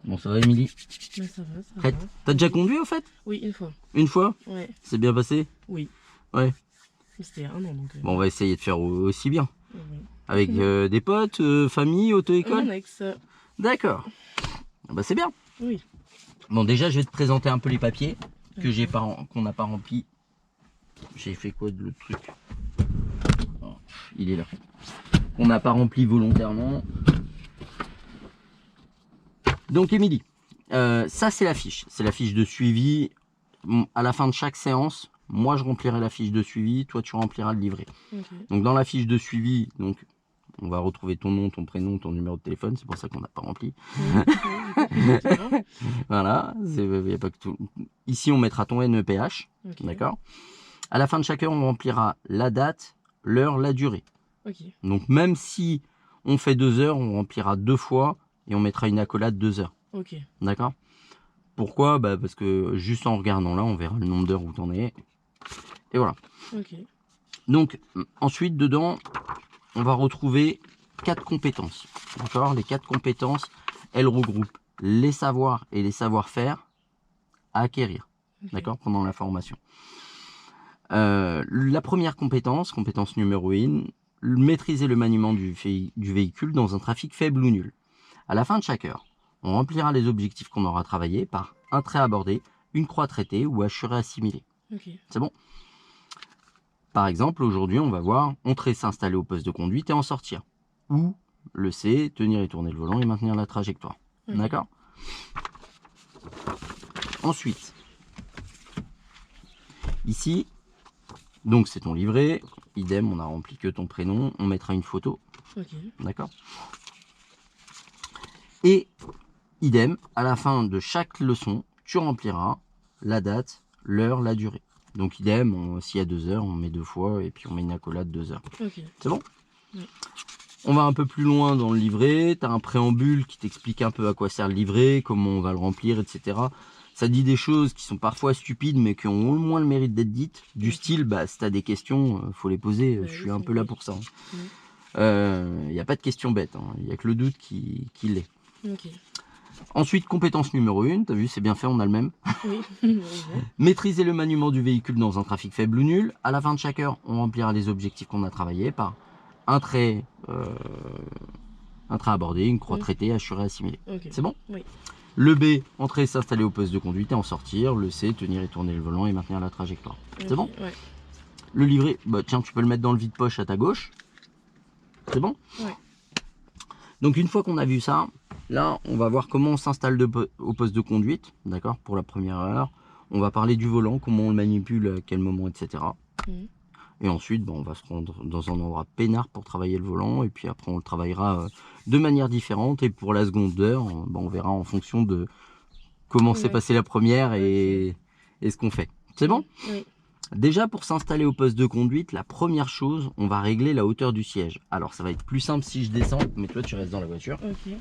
Bon, ça va, Émilie? Mais ça va, ça Prête? va. T'as déjà conduit au fait? Oui, une fois. Une fois? Ouais. C'est bien passé? Oui. Ouais. C'était il y a 1 an donc. Bon, on va essayer de faire aussi bien. Oui. Avec des potes, famille, auto-école? Mon ex. D'accord. Bah, c'est bien. Oui. Bon, déjà, je vais te présenter un peu les papiers que Ok. j'ai pas, qu'on n'a pas remplis. J'ai fait quoi de le truc? Oh, il est là. On n'a pas rempli volontairement. Donc, Émilie, ça, c'est la fiche. C'est la fiche de suivi. À la fin de chaque séance, moi, je remplirai la fiche de suivi. Toi, tu rempliras le livret. Ok. Donc, dans la fiche de suivi, donc, on va retrouver ton nom, ton prénom, ton numéro de téléphone. C'est pour ça qu'on n'a pas rempli. Oui, Voilà. Y a pas que tout. Ici, on mettra ton NEPH. ok. D'accord. À la fin de chaque heure, on remplira la date, l'heure, la durée. Ok. Donc, même si on fait 2 heures, on remplira 2 fois et on mettra une accolade 2 heures. Ok. D'accord. Pourquoi? Bah, parce que juste en regardant là, on verra le nombre d'heures où tu en es. Et voilà. Ok. Donc, ensuite, dedans, on va retrouver 4 compétences. D'accord. Les 4 compétences, elles regroupent les savoirs et les savoir-faire à acquérir. Ok. D'accord. Pendant la formation. La première compétence, compétence numéro 1, maîtriser le maniement du véhicule dans un trafic faible ou nul. À la fin de chaque heure, on remplira les objectifs qu'on aura travaillés par un trait abordé, une croix traitée ou assuré assimilé. Ok. C'est bon? Par exemple, aujourd'hui, on va voir entrer, s'installer au poste de conduite et en sortir. Ou le C, tenir et tourner le volant et maintenir la trajectoire. Ok. D'accord? Ensuite, ici, donc c'est ton livret, idem, on a rempli que ton prénom, on mettra une photo, Ok. d'accord? Et idem, à la fin de chaque leçon, tu rempliras la date, l'heure, la durée. Donc idem, s'il y a 2 heures, on met 2 fois et puis on met une accolade 2 heures. Ok. C'est bon? Oui. On va un peu plus loin dans le livret, tu as un préambule qui t'explique un peu à quoi sert le livret, comment on va le remplir, etc. Ça dit des choses qui sont parfois stupides, mais qui ont au moins le mérite d'être dites. Du style, bah, si tu as des questions, faut les poser. Bah Je oui, suis un c'est peu là vrai. pour ça. Oui. Il n'y a pas de questions bêtes. Il n'y a que le doute qui l'est. Ok. Ensuite, compétence numéro 1. Tu as vu, c'est bien fait, on a le même. Oui. Heureusement. Maîtriser le maniement du véhicule dans un trafic faible ou nul. À la fin de chaque heure, on remplira les objectifs qu'on a travaillés par un trait abordé, une croix traitée, assuré, assimilé. Ok. C'est bon? Oui. Le B, entrer, s'installer au poste de conduite et en sortir. Le C, tenir et tourner le volant et maintenir la trajectoire. Ok. C'est bon? Ouais. Le livret, bah tiens, tu peux le mettre dans le vide-poche à ta gauche. C'est bon? Ouais. Donc une fois qu'on a vu ça, là, on va voir comment on s'installe au poste de conduite, d'accord, pour la première heure. On va parler du volant, comment on le manipule, à quel moment, etc. Mhm. Et ensuite, on va se rendre dans un endroit peinard pour travailler le volant. Et puis après, on le travaillera de manière différente. Et pour la seconde heure, on verra en fonction de comment s'est Ouais. passée la première et ce qu'on fait. C'est bon? Oui. Déjà, pour s'installer au poste de conduite, la première chose, on va régler la hauteur du siège. Alors, ça va être plus simple si je descends, mais toi, tu restes dans la voiture. Ok.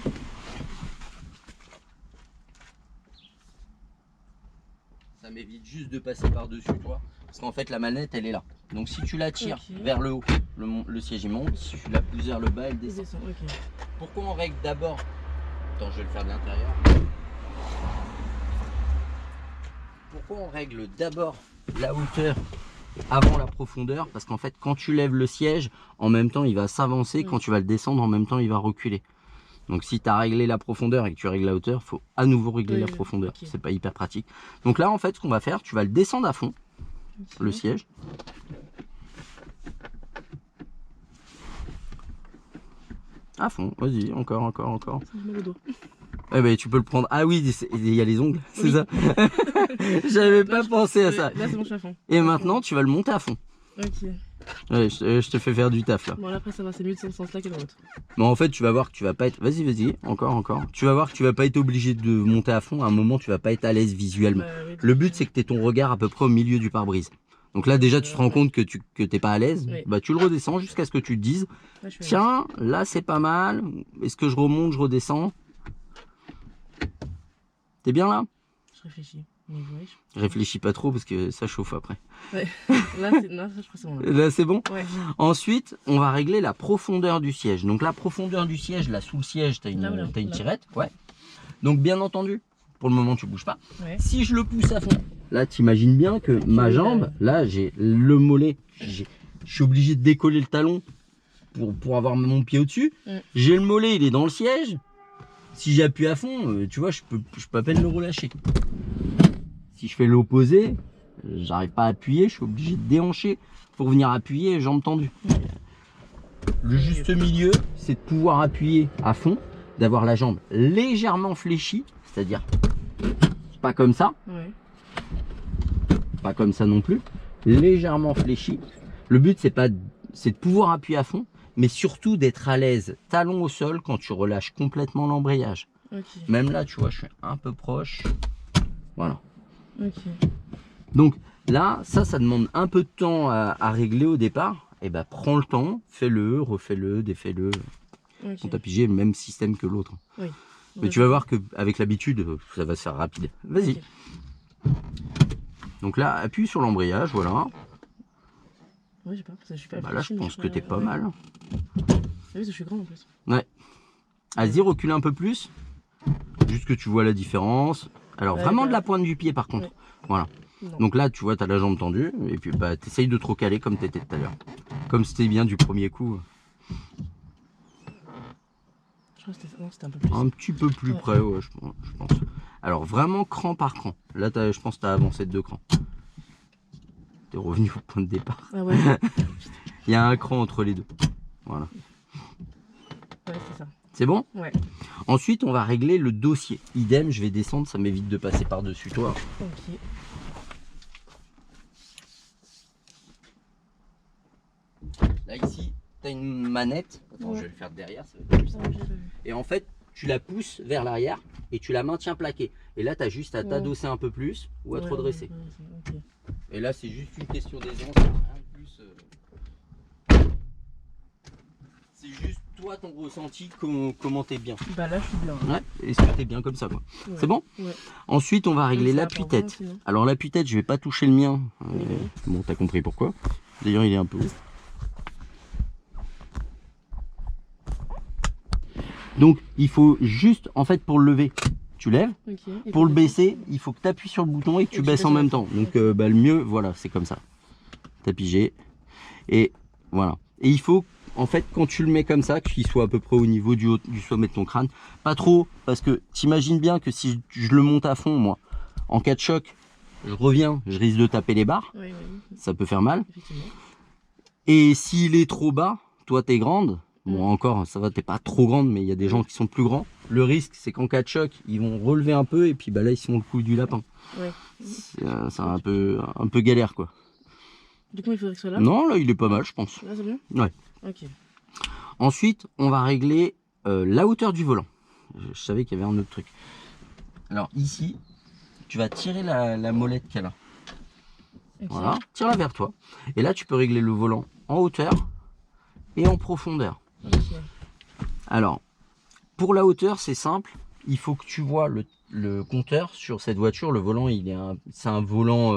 Ça m'évite juste de passer par-dessus toi. Parce qu'en fait, la manette, elle est là. Donc, si tu la tires vers le haut, le siège il monte. Si tu la pousses vers le bas, elle descend. Ok. Pourquoi on règle d'abord... Attends, je vais le faire de l'intérieur. Pourquoi on règle d'abord la hauteur avant la profondeur? Parce qu'en fait, quand tu lèves le siège, en même temps, il va s'avancer. Quand tu vas le descendre, en même temps, il va reculer. Donc, si tu as réglé la profondeur et que tu règles la hauteur, il faut à nouveau régler la profondeur. Okay. C'est pas hyper pratique. Donc là, en fait, ce qu'on va faire, tu vas le descendre à fond, le siège. À fond, vas-y, encore. Eh ben, tu peux le prendre. Ah oui, il y a les ongles, c'est ça. J'avais pas pensé à ça. Là, c'est bon, je suis à fond. Et maintenant, tu vas le monter à fond. Ok. Ouais, je te fais faire du taf là. Bon, là, après, ça va, c'est mieux de ce sens-là que dans l'autre. Mais en fait, tu vas voir que tu vas pas être. Vas-y, encore. Tu vas voir que tu vas pas être obligé de monter à fond. À un moment, tu vas pas être à l'aise visuellement. Oui, le but, c'est que tu aies ton regard à peu près au milieu du pare-brise. Donc là, déjà, tu te rends compte que t'es pas à l'aise. Oui. Bah, tu le redescends jusqu'à ce que tu te dises tiens, là, c'est pas mal. Est-ce que je remonte, je redescends? T'es bien là? Je réfléchis. Réfléchis pas trop parce que ça chauffe après. Ouais. Là, je crois que c'est bon. Là, c'est bon? Ouais. Ensuite, on va régler la profondeur du siège. Donc la profondeur du siège, là, sous le siège, tu as une tirette. Ouais. Donc bien entendu, pour le moment tu bouges pas. Ouais. Si je le pousse à fond, là t'imagines bien que ma jambe, là j'ai le mollet, je suis obligé de décoller le talon pour avoir mon pied au-dessus. J'ai le mollet, il est dans le siège. Si j'appuie à fond, tu vois, je peux à peine le relâcher. Si je fais l'opposé, j'arrive pas à appuyer, je suis obligé de déhancher pour venir appuyer, jambes tendues. Le juste milieu, c'est de pouvoir appuyer à fond, d'avoir la jambe légèrement fléchie, c'est-à-dire pas comme ça, pas comme ça non plus, légèrement fléchie. Le but c'est de pouvoir appuyer à fond, mais surtout d'être à l'aise, talon au sol quand tu relâches complètement l'embrayage. Même là, tu vois, je suis un peu proche. Voilà. Donc là, ça demande un peu de temps à régler au départ. Et ben prends le temps, fais-le, refais-le, défais-le. Ton tapis G est le même système que l'autre. Mais tu vas voir qu'avec l'habitude, ça va se faire rapide. Vas-y. Donc là, appuie sur l'embrayage, voilà. Ouais, j'ai pas, parce que je suis pas Bah là, je pense que t'es pas mal. Oui, je suis grand en plus. Ouais. Vas-y, recule un peu plus. Juste que tu vois la différence. Alors, vraiment de la pointe du pied, par contre. Voilà. Non. Donc là, tu vois, tu as la jambe tendue. Et puis, bah, tu essayes de trop caler comme tu étais tout à l'heure. Comme c'était bien du premier coup. Je crois que c'était un peu plus. Un petit peu plus près, ouais, je pense. Alors, vraiment cran par cran. Là, je pense que tu as avancé de 2 crans. Tu es revenu au point de départ. Ah ouais. Il y a un cran entre les deux. Voilà. Ouais, c'est ça. C'est bon? Ouais. Ensuite, on va régler le dossier. Idem, je vais descendre, ça m'évite de passer par-dessus toi. Ok. Là, ici, tu as une manette. Attends, je vais le faire de derrière, ça va être plus simple. Et en fait, tu la pousses vers l'arrière et tu la maintiens plaquée. Et là, tu as juste à t'adosser un peu plus ou à te redresser. Et là, c'est juste une question d'aisance. Rien de plus. C'est juste toi, ton ressenti, comment t'es bien. Bah là, je suis bien. Ouais, est-ce que t'es bien comme ça, quoi. C'est bon? Ensuite, on va régler l'appui-tête. Alors, l'appui-tête, je vais pas toucher le mien. Bon, t'as compris pourquoi. D'ailleurs, il est un peu haut. Donc, il faut juste, en fait, pour le lever, tu lèves. Pour le baisser, il faut que tu appuies sur le bouton et que tu baisses en même temps. Donc, bah, le mieux, voilà, c'est comme ça. Tapis G. Et voilà. Et il faut, en fait, quand tu le mets comme ça, qu'il soit à peu près au niveau du sommet de ton crâne. Pas trop, parce que t'imagines bien que si je le monte à fond, moi, en cas de choc, je reviens, je risque de taper les barres. Ça peut faire mal. Et s'il est trop bas, toi, t'es grande. Bon, encore, ça va, t'es pas trop grande, mais il y a des gens qui sont plus grands. Le risque, c'est qu'en cas de choc, ils vont relever un peu et puis bah là, ils sont au cou du lapin. C'est un peu galère, quoi. Du coup, il faudrait que ce soit là? Non, là, il est pas mal, je pense. Là, c'est bien? Ouais. Ok. Ensuite, on va régler la hauteur du volant. Je savais qu'il y avait un autre truc. Alors, ici, tu vas tirer la molette qu'elle a. Voilà, tire-la vers toi. Et là, tu peux régler le volant en hauteur et en profondeur. Alors, pour la hauteur, c'est simple. Il faut que tu vois le compteur sur cette voiture. Le volant, c'est un volant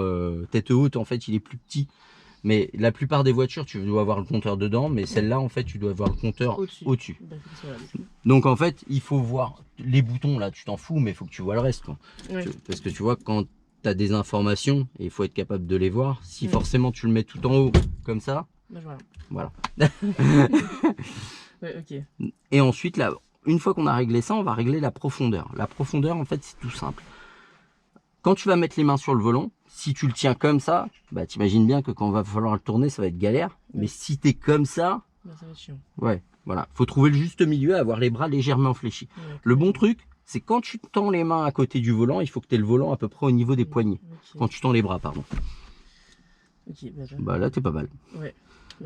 tête haute. En fait, il est plus petit. Mais la plupart des voitures, tu dois avoir le compteur dedans. Mais celle-là, en fait, tu dois avoir le compteur au-dessus. Donc, en fait, il faut voir les boutons. Là, tu t'en fous, mais il faut que tu vois le reste, quoi. Parce que tu vois, quand tu as des informations, il faut être capable de les voir. Si forcément tu le mets tout en haut, comme ça, voilà. Et ensuite, là, une fois qu'on a réglé ça, on va régler la profondeur. La profondeur, en fait, c'est tout simple. Quand tu vas mettre les mains sur le volant, si tu le tiens comme ça, bah, t'imagines bien que quand va falloir le tourner, ça va être galère. Mais si tu es comme ça, ça va être chiant. Ouais, voilà. Faut trouver le juste milieu, avoir les bras légèrement fléchis. Le bon truc, c'est quand tu tends les mains à côté du volant, il faut que tu aies le volant à peu près au niveau des poignets. Quand tu tends les bras, pardon. Bah là, t'es pas mal. Ouais.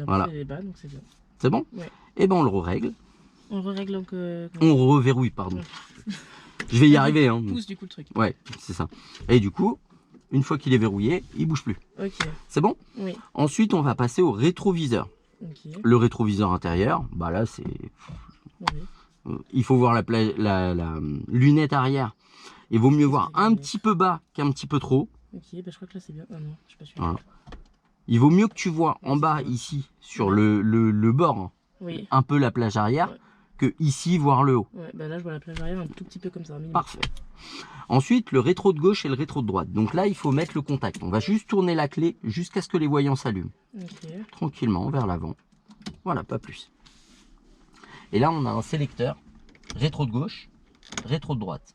Voilà. Les bas, donc c'est bien. C'est bon? Et ben on le règle. On règle donc. On reverrouille, pardon. Je vais y arriver. Hein. Pousse du coup le truc. Ouais, c'est ça. Et du coup, une fois qu'il est verrouillé, il bouge plus. C'est bon? Oui. Ensuite, on va passer au rétroviseur. Le rétroviseur intérieur, bah là, c'est. Il faut voir la lunette arrière. Il vaut mieux voir un petit peu bas qu'un petit peu trop. Bah je crois que là c'est bien. Ah non, je suis pas sûr. Voilà. Il vaut mieux que tu vois en bas ici, sur le bord, un peu la plage arrière, que ici, voir le haut. Ouais, bah là, je vois la plage arrière un tout petit peu comme ça. Un minimum. Parfait. Ensuite, le rétro de gauche et le rétro de droite. Donc là, il faut mettre le contact. On va juste tourner la clé jusqu'à ce que les voyants s'allument. Ok. Tranquillement, vers l'avant. Voilà, pas plus. Et là, on a un sélecteur. Rétro de gauche, rétro de droite.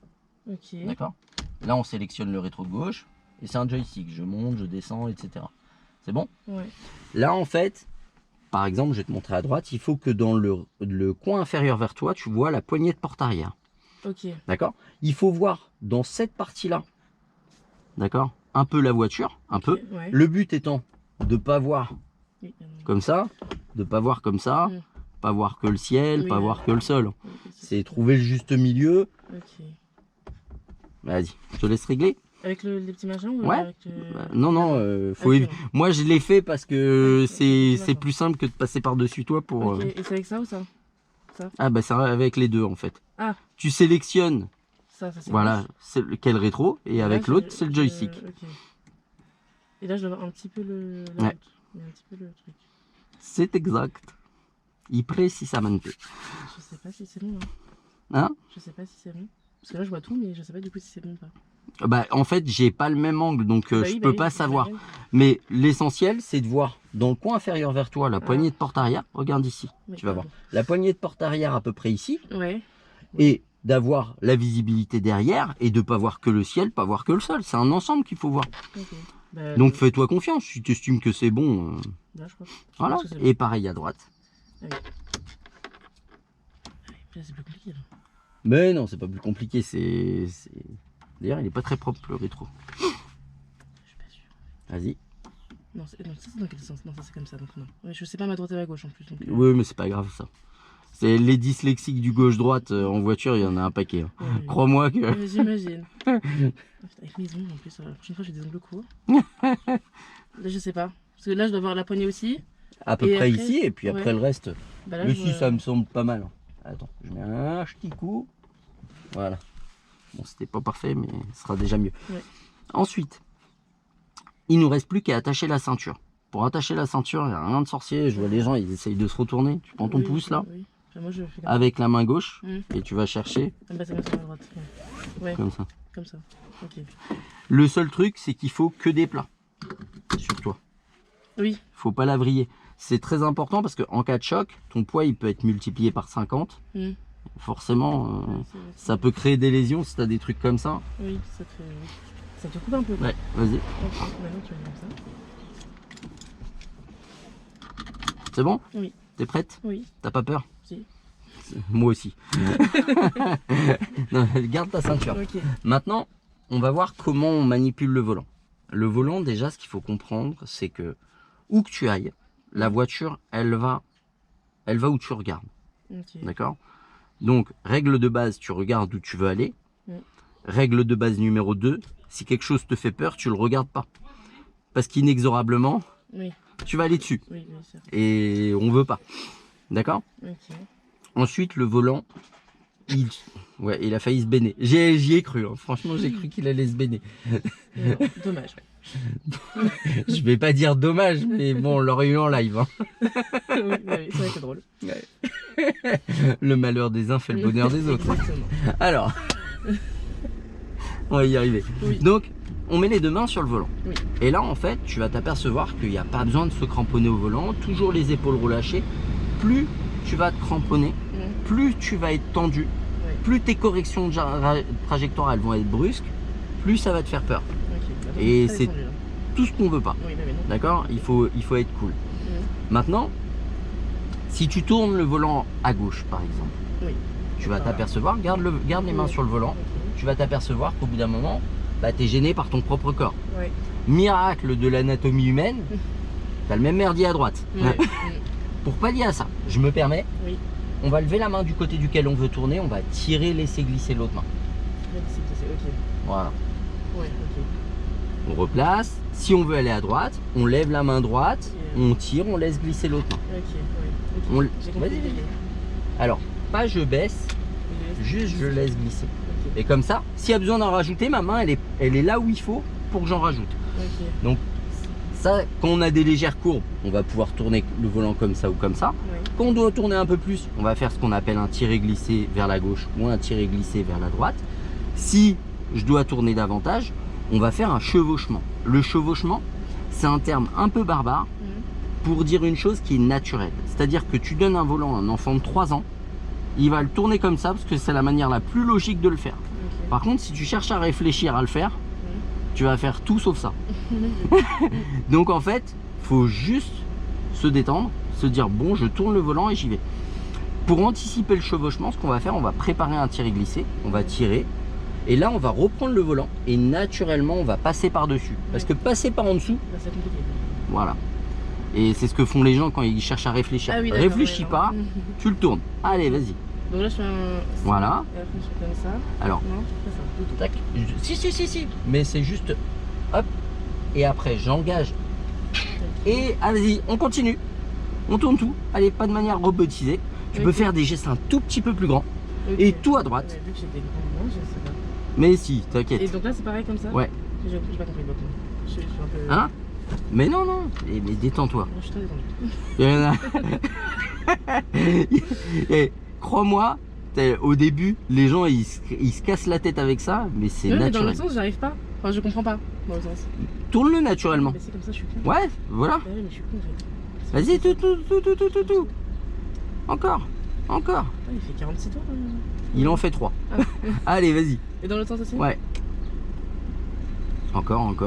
Ok. D'accord? Là, on sélectionne le rétro de gauche. Et c'est un joystick. Je monte, je descends, etc. C'est bon? Ouais. Là, en fait, par exemple, je vais te montrer à droite. Il faut que dans le coin inférieur vers toi, tu vois la poignée de porte arrière. Ok. D'accord? Il faut voir dans cette partie-là, d'accord? Un peu la voiture, un peu. Ouais. Le but étant de pas voir Oui, pardon. comme ça, de pas voir comme ça, Mm. pas voir que le ciel, Oui, pas ouais. voir que le sol. Oui, ok, C'est trouver le juste milieu. Ok. Vas-y, je te laisse régler. Avec les petits machins ou Ouais. avec Non, non, faut avec moi je l'ai fait parce que Ok, c'est d'accord. plus simple que de passer par-dessus toi pour. Ok. Et c'est avec ça ou ça? Ah bah c'est avec les deux en fait. Ah. Tu sélectionnes, Ça c'est voilà, gauche. c'est lequel rétro et Là, avec l'autre c'est le joystick. Ok. Et là, je dois voir un petit peu la Ouais. route. Il y a un petit peu le truc. C'est exact. Y precisamente. Je sais pas si c'est bon. Hein? Je sais pas si c'est bon. Parce que là, je vois tout, mais je sais pas du coup si c'est bon ou pas. Bah en fait j'ai pas le même angle donc Bah je oui, peux bah pas oui, savoir. bah oui. Mais l'essentiel c'est de voir dans le coin inférieur vers toi la poignée de porte arrière. Regarde ici, Oui, tu vas voir. pardon. La poignée de porte arrière à peu près ici. Ouais. Et d'avoir la visibilité derrière et de pas voir que le ciel, pas voir que le sol. C'est un ensemble qu'il faut voir. Ok. Bah, Donc fais-toi confiance. Si tu estimes que c'est bon, là, je crois. voilà. pense que c'est bon. Et pareil à droite. Là, c'est plus compliqué. Là. Mais non, c'est pas plus compliqué. D'ailleurs, il est pas très propre le rétro. Je suis pas sûr. Vas-y. Non, ça c'est dans quel sens? Non, ça c'est comme ça. Donc non. Ouais, je sais pas ma droite et ma gauche en plus. Donc, Oui, mais c'est pas grave ça. C'est les dyslexiques du gauche-droite en voiture, il y en a un paquet. Hein. ouais, ouais. Crois-moi que. Ouais, j'imagine. Ah, putain, avec mes ongles en plus. La prochaine fois, j'ai des ongles courts. Là, je sais pas. Parce que là, je dois voir la poignée aussi. À peu Et près après, ici, et puis après ouais. le reste. Bah, là, Le je si, vois- ça me semble pas mal. Attends, je mets un petit coup. Voilà. Bon, c'était pas parfait, mais ce sera déjà mieux. Ouais. Ensuite, il nous reste plus qu'à attacher la ceinture. Pour attacher la ceinture, il n'y a rien de sorcier. Je vois les gens, ils essayent de se retourner. Tu prends ton Oui, pouce là, Oui. Enfin, moi, je fais comme avec la main gauche, Mm. et tu vas chercher ça. Ah, bah, c'est bien sur la droite. Ouais. Ouais, comme ça. comme ça. Ok. Le seul truc, c'est qu'il faut que des plats sur toi. Oui. Faut pas la vriller. C'est très important parce qu'en cas de choc, ton poids il peut être multiplié par 50. Mm. Forcément, Ouais, ça peut créer des lésions si tu as des trucs comme ça. Oui, ça te fait. Ça te coupe un peu. Quoi. Ouais, vas-y. Ok, maintenant tu vas comme ça. C'est bon? Oui. T'es prête? Oui. T'as pas peur? Si. Moi aussi. Non, garde ta ceinture. Ok. Maintenant, on va voir comment on manipule le volant. Le volant, déjà, ce qu'il faut comprendre, c'est que où que tu ailles, la voiture, elle va où tu regardes. Ok. D'accord? Donc, règle de base, tu regardes où tu veux aller. Mm. Règle de base numéro 2, si quelque chose te fait peur, tu le regardes pas. Parce qu'inexorablement, Oui. tu vas aller dessus. Oui, oui, ça. Et on veut pas. D'accord? Ok. Ensuite, le volant, il a failli se béner. J'y ai cru, hein. Franchement, j'ai cru qu'il allait se béner. Non, dommage. Je vais pas dire dommage, mais bon, on l'aurait eu en live. Hein. Oui, oui, ça aurait été drôle. Le malheur des uns fait le bonheur des autres. Exactement. Alors, on va y arriver. Oui. Donc, on met les deux mains sur le volant. Oui. Et là, en fait, tu vas t'apercevoir qu'il n'y a pas besoin de se cramponner au volant. Toujours les épaules relâchées. Plus tu vas te cramponner, Mm. plus tu vas être tendu, Ouais. plus tes corrections de trajectoire elles vont être brusques, plus ça va te faire peur. Ok. Attends, Et très c'est- descendu, là. Tout ce qu'on veut pas. Oui, mais non. D'accord? Il faut être cool. Mm. Maintenant, si tu tournes le volant à gauche, par exemple, Oui. tu vas Voilà. t'apercevoir, garde les mains Oui. sur le volant, Ok. tu vas t'apercevoir qu'au bout d'un moment, bah, tu es gêné par ton propre corps. Ouais. Miracle de l'anatomie humaine, tu as le même merdier à droite. Ouais. Pour pallier à ça, je me permets, Oui. on va lever la main du côté duquel on veut tourner, on va tirer, laisser glisser l'autre main. Ok. Voilà. Ouais, ok. On replace. Si on veut aller à droite, on lève la main droite, Et, on tire, on laisse glisser l'autre main. Ok, ouais. On Ok. l- J'ai compris. Vas-y, vas-y. Alors, pas je baisse, juste je laisse glisser. Ok. Et comme ça, s'il y a besoin d'en rajouter, ma main elle est là où il faut pour que j'en rajoute. Ok. Donc, Ça, quand on a des légères courbes, on va pouvoir tourner le volant comme ça ou comme ça. Oui. Quand on doit tourner un peu plus, on va faire ce qu'on appelle un tiré-glissé vers la gauche ou un tiré-glissé vers la droite. Si je dois tourner davantage, on va faire un chevauchement. Le chevauchement, c'est un terme un peu barbare pour dire une chose qui est naturelle. C'est-à-dire que tu donnes un volant à un enfant de 3 ans, il va le tourner comme ça parce que c'est la manière la plus logique de le faire. Ok. Par contre, si tu cherches à réfléchir à le faire, tu vas faire tout sauf ça. Donc en fait, faut juste se détendre, se dire bon, je tourne le volant et j'y vais. Pour anticiper le chevauchement, ce qu'on va faire, on va préparer un tiré-glissé, on va tirer, et là on va reprendre le volant et naturellement on va passer par-dessus. Parce que passer par en dessous, Là, c'est compliqué. voilà. Et c'est ce que font les gens quand ils cherchent à réfléchir. Ah oui, d'accord, Réfléchis ouais, pas, non. tu le tournes. Allez, vas-y. Donc là, je fais un. Voilà. Et après, je fais comme ça. Alors, Non, je fais ça. Du tout. tac. Si. Mais c'est juste hop. Et après, j'engage. Et allez-y, on continue. On tourne tout. Allez, pas de manière robotisée. Tu peux Ok. faire des gestes un tout petit peu plus grands. Ok. Et tout à droite. Ouais, vu que j'ai des grands mains, je sais pas. Mais si, Et t'inquiète. donc là, c'est pareil comme ça. Ouais. J'ai pas compris beaucoup. Je suis un peu. Hein? Mais non. Mais détends-toi. Je suis très détendue. Il y en a. Et crois-moi, au début, les gens ils se cassent la tête avec ça, mais c'est Ouais, mais dans naturel. l'autre sens, j'arrive pas. Enfin, je comprends pas. Dans l'autre sens. Tourne-le naturellement. Mais c'est comme ça, je suis con. Ouais, voilà. Bah oui, mais je suis con en fait. Vas-y, tout. Encore. Ah, il fait 46 tours. Il en fait 3. Ah. Allez, vas-y. Et dans l'autre sens aussi. Ouais. Encore. Ok.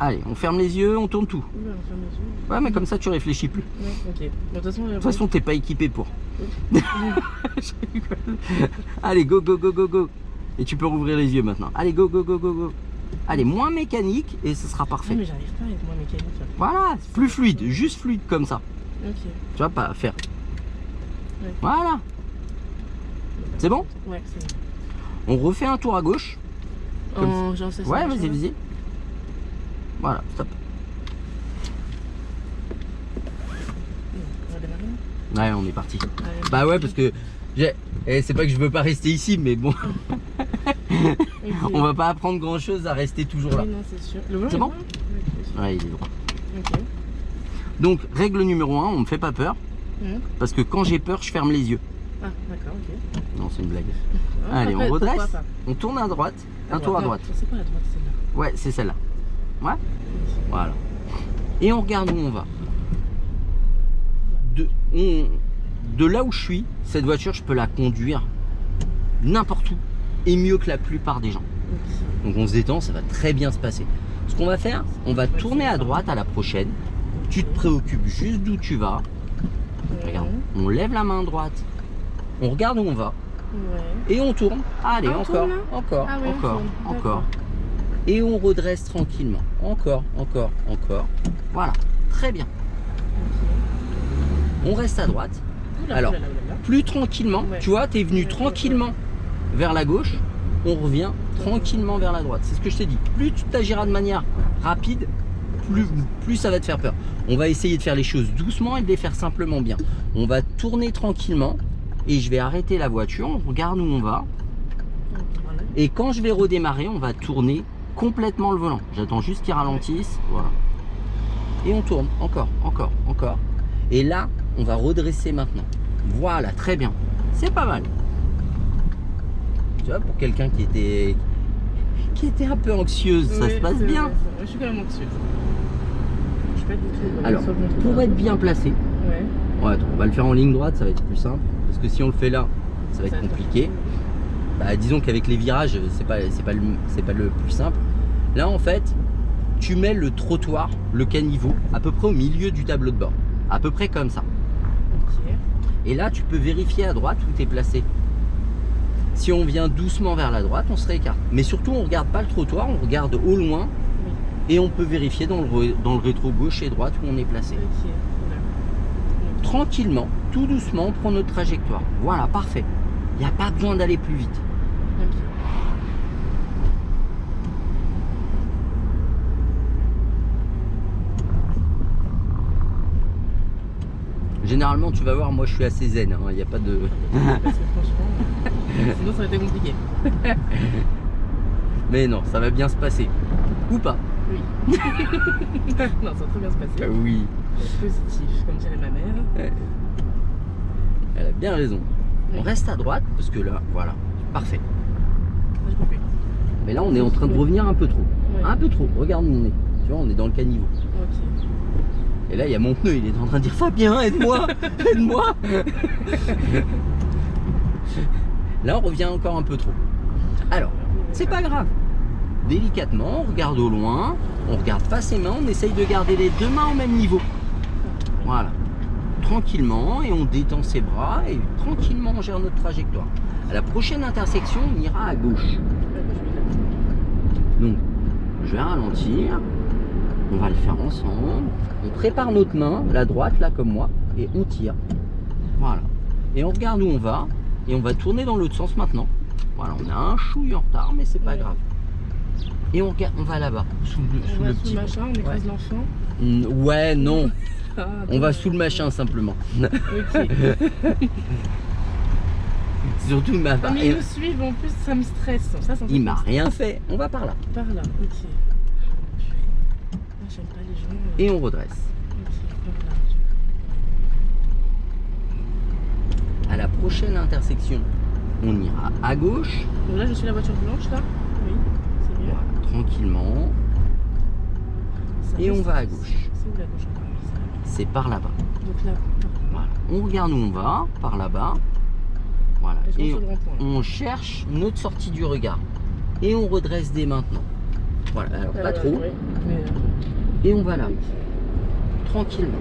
Allez, on ferme les yeux, on tourne tout. Oula, on ferme les yeux. Ouais, mais comme ça, tu réfléchis plus. Ouais, ok. Bon, de toute façon, De toute façon, t'es pas équipé pour. Oui. Je rigole. Allez, go. Et tu peux rouvrir les yeux maintenant. Allez, go. Allez, moins mécanique et ce sera Non, parfait. mais j'arrive pas avec moi mécanique. Là. Voilà, plus fluide, juste fluide comme ça. Ok. Tu vas pas faire. Ouais. Voilà. C'est bon? Ouais, c'est bon. On refait un tour à gauche. Comme Oh, genre, ça, Ouais, ça, ça. vas-y. Voilà, stop. On va démarrer là. Ouais, on est parti. Allez. Bah ouais, parce que c'est pas que je veux pas rester ici, mais bon, Ok. on va pas apprendre grand chose à rester toujours là. Oui, non, c'est sûr. Le volant C'est est bon droit. Oui, c'est sûr. Ouais, il est droit. Ok. Donc, règle numéro 1, on me fait pas peur. Mhm. Parce que quand j'ai peur, je ferme les yeux. Ah, d'accord, ok. Non, c'est une blague. Ah, Allez, après, on redresse. pourquoi pas. On tourne à droite. Un tour à Non, droite. C'est quoi la droite, celle-là? Ouais, c'est celle-là. Ouais, voilà. Et on regarde où on va. De là où je suis, cette voiture, je peux la conduire n'importe où. Et mieux que la plupart des gens. Ok. Donc on se détend, ça va très bien se passer. Ce qu'on va faire, on va tourner à droite à la prochaine. Tu te préoccupes juste d'où tu vas. Regarde, on lève la main droite. On regarde où on va. Ouais. Et on tourne. Allez, Ah, on encore, tourne, là encore, Ah ouais, on encore, tourne. encore. D'accord. Et on redresse tranquillement. Encore. Voilà, très bien. On reste à droite. Oula, Alors, oula, oula, oula. plus tranquillement. Ouais. Tu vois, tu es venu Ouais, tranquillement vers la gauche. On revient tranquillement vers la droite. C'est ce que je t'ai dit. Plus tu t'agiras de manière rapide, plus ça va te faire peur. On va essayer de faire les choses doucement et de les faire simplement bien. On va tourner tranquillement et je vais arrêter la voiture. On regarde où on va. Voilà. Et quand je vais redémarrer, on va tourner complètement le volant. J'attends juste qu'il ralentisse. Voilà. Et on tourne. Encore. Et là, on va redresser maintenant. Voilà, très bien. C'est pas mal. Tu vois, pour quelqu'un qui était un peu anxieuse, ça Ouais, se passe c'est bien. vrai, c'est vrai. Je suis quand même anxieuse. Je suis pas du tout. Alors, sur le bon truc. pour être bien placé, Ouais. ouais, attends, on va le faire en ligne droite, ça va être plus simple. Parce que si on le fait là, ça va être compliqué. Bah, disons qu'avec les virages, c'est pas le plus simple. Là, en fait, tu mets le trottoir, le caniveau, à peu près au milieu du tableau de bord. À peu près comme ça. Ok. Et là, tu peux vérifier à droite où tu es placé. Si on vient doucement vers la droite, on se réécarte. Mais surtout, on ne regarde pas le trottoir, on regarde au loin. Oui. Et on peut vérifier dans le rétro gauche et droite où on est placé. Ok. Voilà. Tranquillement, tout doucement, on prend notre trajectoire. Voilà, parfait. Il n'y a pas besoin d'aller plus vite. Ok. Généralement, tu vas voir, moi je suis assez zen. Il n'y a pas de... Parce que franchement, sinon ça aurait été compliqué. Mais non, ça va bien se passer. Ou pas. Oui. Non, ça va très bien se passer. Oui. Positif, comme dirait ma mère. Elle a bien raison. On Oui. reste à droite parce que là, voilà, parfait. J'ai compris. Mais là, on est en train de revenir un peu trop. Ouais. Un peu trop. Regarde où on est. Tu vois, on est dans le caniveau. Ok. Et là, il y a mon pneu, il est en train de dire Fabien, aide-moi, aide-moi. Là, on revient encore un peu trop. Alors, c'est pas grave. Délicatement, on regarde au loin, on regarde pas ses mains, on essaye de garder les deux mains au même niveau. Voilà. Tranquillement, et on détend ses bras, et tranquillement, on gère notre trajectoire. À la prochaine intersection, on ira à gauche. Donc, je vais ralentir. On va le faire ensemble. On prépare notre main, la droite, là, comme moi, et on tire. Voilà. Et on regarde où on va, et on va tourner dans l'autre sens maintenant. Voilà, on a un chouille en retard, mais c'est pas grave. Et on regarde, on va là-bas, sous le petit machin, on écrase l'enfant. Ouais, non. Ah, On va sous le machin simplement. Ok. Surtout, il m'a Non, mais ils nous suivent, en plus ça me stresse. Ça, il m'a rien fait. On va par là. Par là, ok. Ah, j'aime pas les gens. Et on redresse. Ok, par là. À la prochaine intersection, on ira à gauche. Donc là, je suis la voiture blanche, là. Oui, c'est mieux. Voilà, tranquillement. Ça Et on reste- va à gauche. C'est où la gauche encore? Oui, c'est là. C'est par là-bas. Donc là, Voilà. On regarde où on va, par là-bas. Voilà. et je Et monte sur le rond-point. on cherche notre sortie du regard. Et on redresse dès maintenant. Voilà, alors pas trop. Oui, mais, Et on va là. Tranquillement.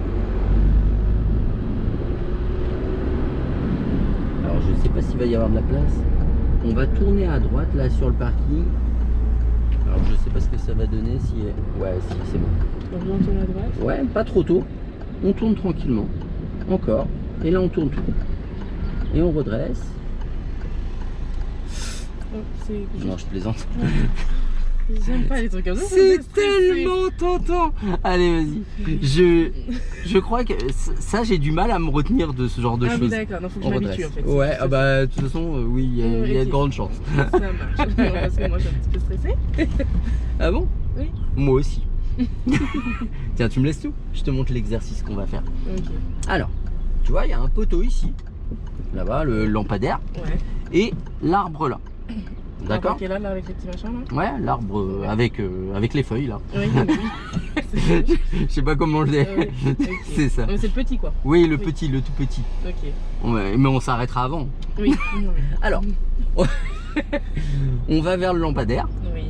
Alors je sais pas s'il va y avoir de la place. On va tourner à droite là sur le parking. Alors je sais pas ce que ça va donner si... Ouais, si c'est bon. donc là, on tourne à droite. Ouais, pas trop tôt. On tourne tranquillement. Encore. Et là on tourne tout. Et on redresse. Oh, c'est... Non, je plaisante. J'aime pas les trucs comme ça. C'est me stresse. tellement tentant. Allez, vas-y. Je crois que ça, j'ai du mal à me retenir de ce genre de Ah oui, choses. d'accord, non, faut que je On m'habitue en redresse. fait. Ouais, ah bah, de toute façon, oui, il y a de Ok. grandes chances. Ça marche. Non, parce que moi, je suis un petit peu stressée. Ah bon? Oui. Moi aussi. Tiens, tu me laisses tout? Je te montre l'exercice qu'on va faire. Ok. Alors, tu vois, il y a un poteau ici. Là-bas, le lampadaire. Ouais. Et l'arbre là. D'accord? Qui est là, avec les petits machins là. Ouais, l'arbre avec les feuilles là. Oui, oui. Je sais pas comment je l'ai. Ouais, ok. C'est ça. Mais c'est le petit quoi. Oui, le Oui. petit, le tout petit. Ok. Mais on s'arrêtera avant. Oui. Non, mais- Alors, on va vers le lampadaire. Oui.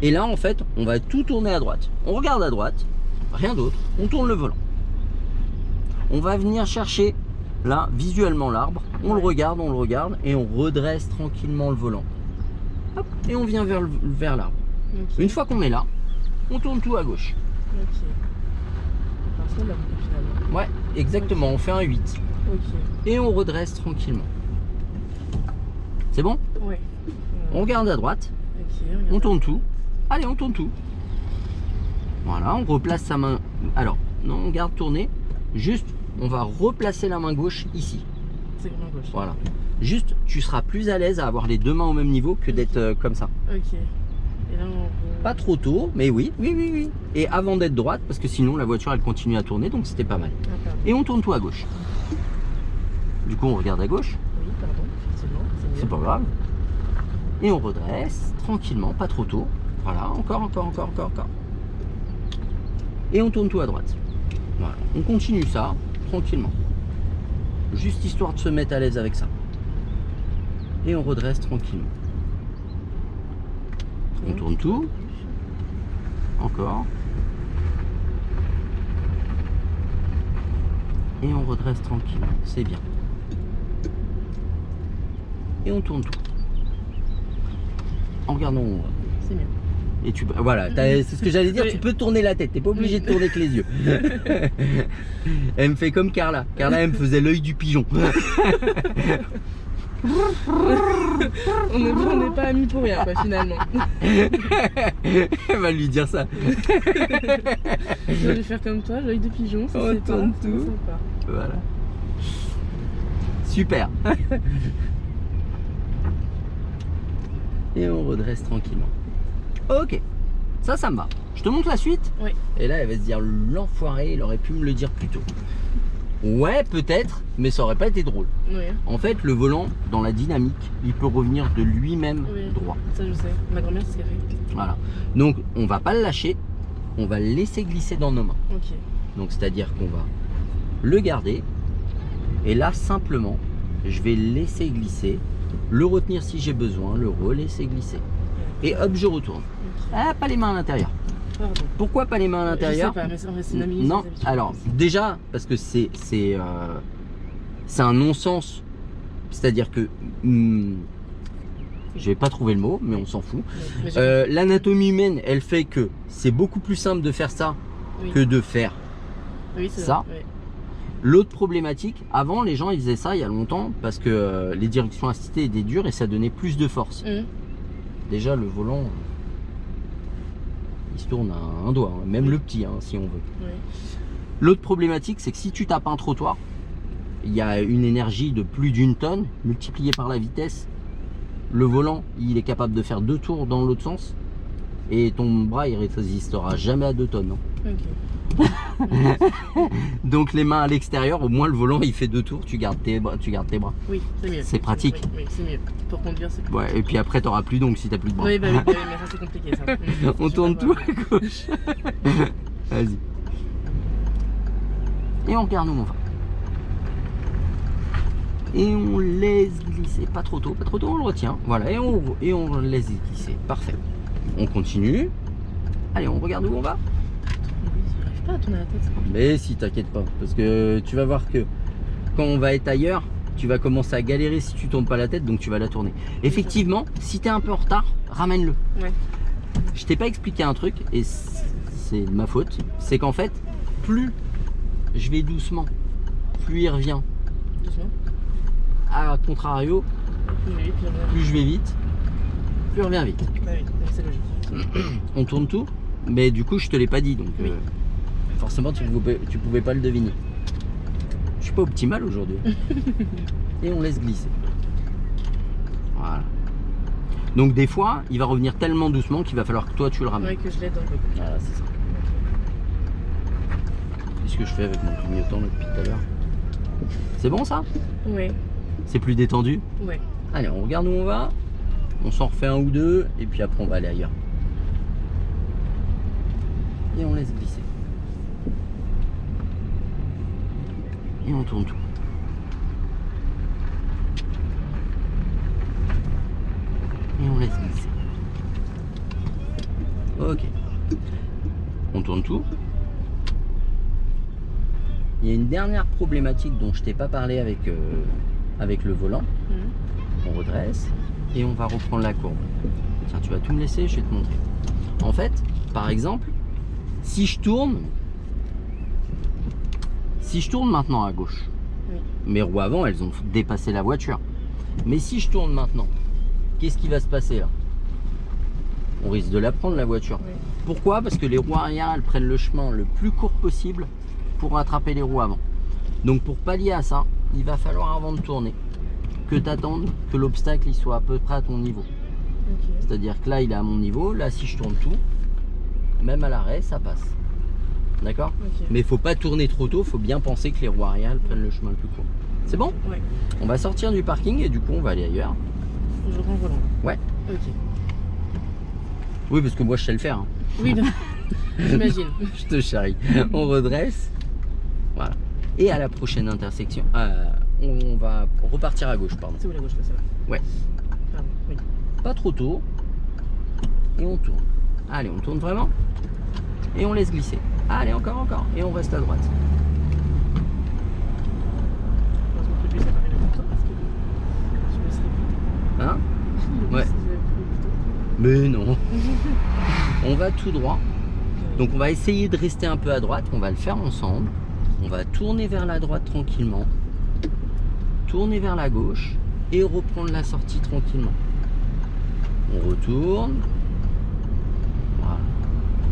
Et là, en fait, on va tout tourner à droite. On regarde à droite, rien d'autre. On tourne le volant. On va venir chercher, là, visuellement l'arbre. On le regarde et on redresse tranquillement le volant. Hop, et on vient vers l'arbre. Ok. Une fois qu'on est là, on tourne tout à gauche. Ok. Enfin, c'est là finalement. Ouais, exactement, on fait un 8. Ok. Et on redresse tranquillement. C'est bon? Ouais. On regarde à droite, Ok. on tourne tout. Allez, on tourne tout. Voilà, on replace sa main. Alors, non, on garde tourner. Juste, on va replacer la main gauche ici. C'est main gauche. Voilà. Juste, tu seras plus à l'aise à avoir les deux mains au même niveau que d'être comme ça. Ok. Et là, on. Pas trop tôt, mais oui. Et avant d'être droite, parce que sinon la voiture elle continue à tourner, donc c'était pas mal. Ah, pardon. Et on tourne tout à gauche. Du coup, on regarde à gauche, Oui, pardon, effectivement. c'est pas grave. Et on redresse tranquillement, pas trop tôt. Voilà, encore. Et on tourne tout à droite. Voilà, on continue ça tranquillement. Juste histoire de se mettre à l'aise avec ça. Et on redresse tranquillement. On tourne tout. Encore. Et on redresse tranquillement. C'est bien. Et on tourne tout. En regardant où on va. C'est mieux. Et tu voilà, c'est ce que j'allais dire, Oui. tu peux tourner la tête, t'es pas obligé de tourner que les yeux. Elle me fait comme Carla. Carla, elle me faisait l'œil du pigeon. On n'est pas amis pour rien, quoi, finalement. Elle va lui dire ça. Je vais faire comme toi, l'œil de pigeon, ça On c'est pas, tourne c'est tout. sympa. Voilà. Super. Et on redresse tranquillement. Ok. Ça me va. Je te montre la suite. Oui. Et là, elle va se dire, l'enfoiré, il aurait pu me le dire plus tôt. Ouais, peut-être, mais ça aurait pas été drôle. Oui. En fait, le volant, dans la dynamique, il peut revenir de lui-même Oui. droit. Ça, je sais. Ma grand-mère, c'est ce qu'elle fait. Voilà. Donc, on va pas le lâcher. On va le laisser glisser dans nos mains. Ok. Donc, c'est-à-dire qu'on va le garder. Et là, simplement, je vais le laisser glisser, le retenir si j'ai besoin, le relaisser glisser. Et hop, je retourne. Ok. Ah, pas les mains à l'intérieur. Pardon. Pourquoi pas les mains à l'intérieur? Je sais pas, mais c'est en fait, c'est une amie. Non, alors déjà parce que c'est un non-sens. C'est-à-dire que je vais pas trouver le mot, mais on s'en fout. L'anatomie humaine, elle fait que c'est beaucoup plus simple de faire ça Oui. que de faire Oui, c'est ça. vrai. L'autre problématique, avant les gens ils faisaient ça il y a longtemps parce que les directions assistées étaient dures et ça donnait plus de force. Oui. Déjà le volant, il se tourne à un doigt, hein, même le petit hein, si on veut. Oui. L'autre problématique, c'est que si tu tapes un trottoir, il y a une énergie de plus d'1 tonne multipliée par la vitesse. Le volant, il est capable de faire 2 tours dans l'autre sens et ton bras, il résistera jamais à 2 tonnes. Hein. Ok. Donc les mains à l'extérieur, au moins le volant, il fait 2 tours, tu gardes tes bras. Oui, c'est mieux. C'est pratique. Oui, oui, c'est mieux. Pour conduire, c'est plus. Ouais, et puis après, t'auras plus donc si t'as plus de bras. Oui, bah oui, mais ça c'est compliqué ça. On tourne tout à gauche. Vas-y. Et on regarde où on va. Et on laisse glisser, pas trop tôt, on le retient. Voilà, et on le laisse glisser. Parfait. On continue. Allez, on regarde où on va. J'arrive pas à tourner la tête. Mais si, t'inquiète pas, parce que tu vas voir que quand on va être ailleurs, tu vas commencer à galérer si tu tournes pas la tête, donc tu vas la tourner. Effectivement, si t'es un peu en retard, ramène-le. Ouais. Je t'ai pas expliqué un truc, et c'est de ma faute, c'est qu'en fait, plus je vais doucement, plus il revient. Doucement. À contrario, plus je vais vite, plus il revient vite. Bah oui, c'est logique. On tourne tout, mais du coup je te l'ai pas dit, donc Oui. forcément tu pouvais pas le deviner. Je suis pas optimal aujourd'hui. Et on laisse glisser. Voilà. Donc des fois, il va revenir tellement doucement qu'il va falloir que toi tu le ramènes. Ouais, que je l'aide un peu. Voilà, c'est ça. C'est ce que je fais avec mon clignotant là, depuis tout à l'heure. C'est bon ça? Ouais. C'est plus détendu? Ouais. Allez, on regarde où on va. On s'en refait un ou deux et puis après on va aller ailleurs. Et on laisse glisser. Et on tourne tout. Et on laisse glisser. Ok. On tourne tout. Il y a une dernière problématique dont je t'ai pas parlé avec le volant. On redresse et on va reprendre la courbe. Tiens, tu vas tout me laisser, je vais te montrer. En fait, par exemple, si je tourne maintenant à gauche, Oui. mes roues avant, elles ont dépassé la voiture. Mais si je tourne maintenant, qu'est-ce qui va se passer là? On risque de la prendre la voiture. Oui. Pourquoi? Parce que les roues arrière, elles prennent le chemin le plus court possible pour rattraper les roues avant. Donc pour pallier à ça, il va falloir avant de tourner que tu attendes que l'obstacle il soit à peu près à ton niveau. Ok. C'est-à-dire que là il est à mon niveau, là si je tourne tout, même à l'arrêt ça passe. D'accord? Ok. Mais il faut pas tourner trop tôt, il faut bien penser que les roues arrière elles prennent le chemin le plus court. C'est bon? Ouais. On va sortir du parking et du coup on va aller ailleurs. Je reprends le volant. Ouais. Ok. Oui parce que moi je sais le faire. Hein. Oui, bah, j'imagine. Je te charrie. On redresse. Voilà. Et à la prochaine intersection, on va repartir à gauche, pardon. C'est où la gauche là, ça va? Ouais. Pardon, oui. Pas trop tôt. Et on tourne. Allez, on tourne vraiment. Et on laisse glisser. Allez, encore. Et on reste à droite. Heureusement que lui, ça m'arrive tout le temps parce que je me serais plus. Hein? Le Ouais. bus, il avait plus Mais non. On va tout droit. Donc on va essayer de rester un peu à droite. On va le faire ensemble. On va tourner vers la droite tranquillement. Tourner vers la gauche. Et reprendre la sortie tranquillement. On retourne. Voilà.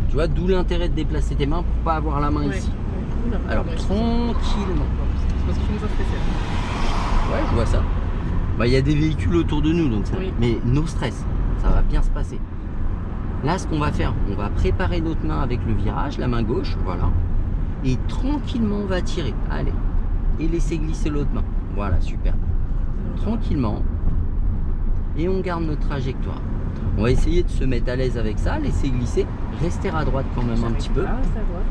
Tu vois, d'où l'intérêt de déplacer tes mains pour pas avoir la main Ouais. ici. Ouais. Oula, Alors pardon, tranquillement. c'est parce que je suis stressée. Ouais, je vois ça. Bah, il y a des véhicules autour de nous, donc ça. Oui. Mais no stress, ça va bien se passer. Là, ce qu'on va faire, on va préparer notre main avec le virage, la main gauche, voilà. Et tranquillement, on va tirer. Allez. Et laisser glisser l'autre main. Voilà, super. Tranquillement. Et on garde notre trajectoire. On va essayer de se mettre à l'aise avec ça, laisser glisser. Rester à droite quand même un petit peu. Ah, reste à droite.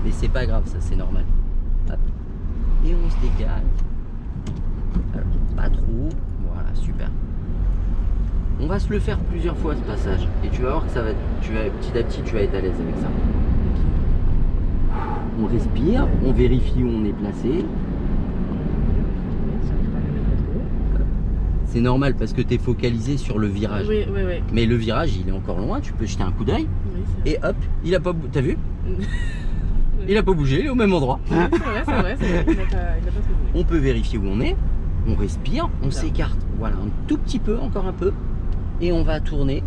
Mais c'est pas grave, ça c'est normal. Hop. Et on se décale. Alors, pas trop. Voilà, super. On va se le faire plusieurs fois ce passage. Et tu vas voir que ça va, petit à petit, tu vas être à l'aise avec ça. On respire, on vérifie où on est placé. C'est normal parce que tu es focalisé sur le virage. Oui. Mais le virage, il est encore loin, tu peux jeter un coup d'œil. Oui, et hop, il a pas bougé. T'as vu? Il a pas bougé, il est au même endroit. Oui, c'est vrai. Il a pas trop bougé. On peut vérifier où on est. On respire, on s'écarte. Voilà, un tout petit peu, encore un peu. Et on va tourner.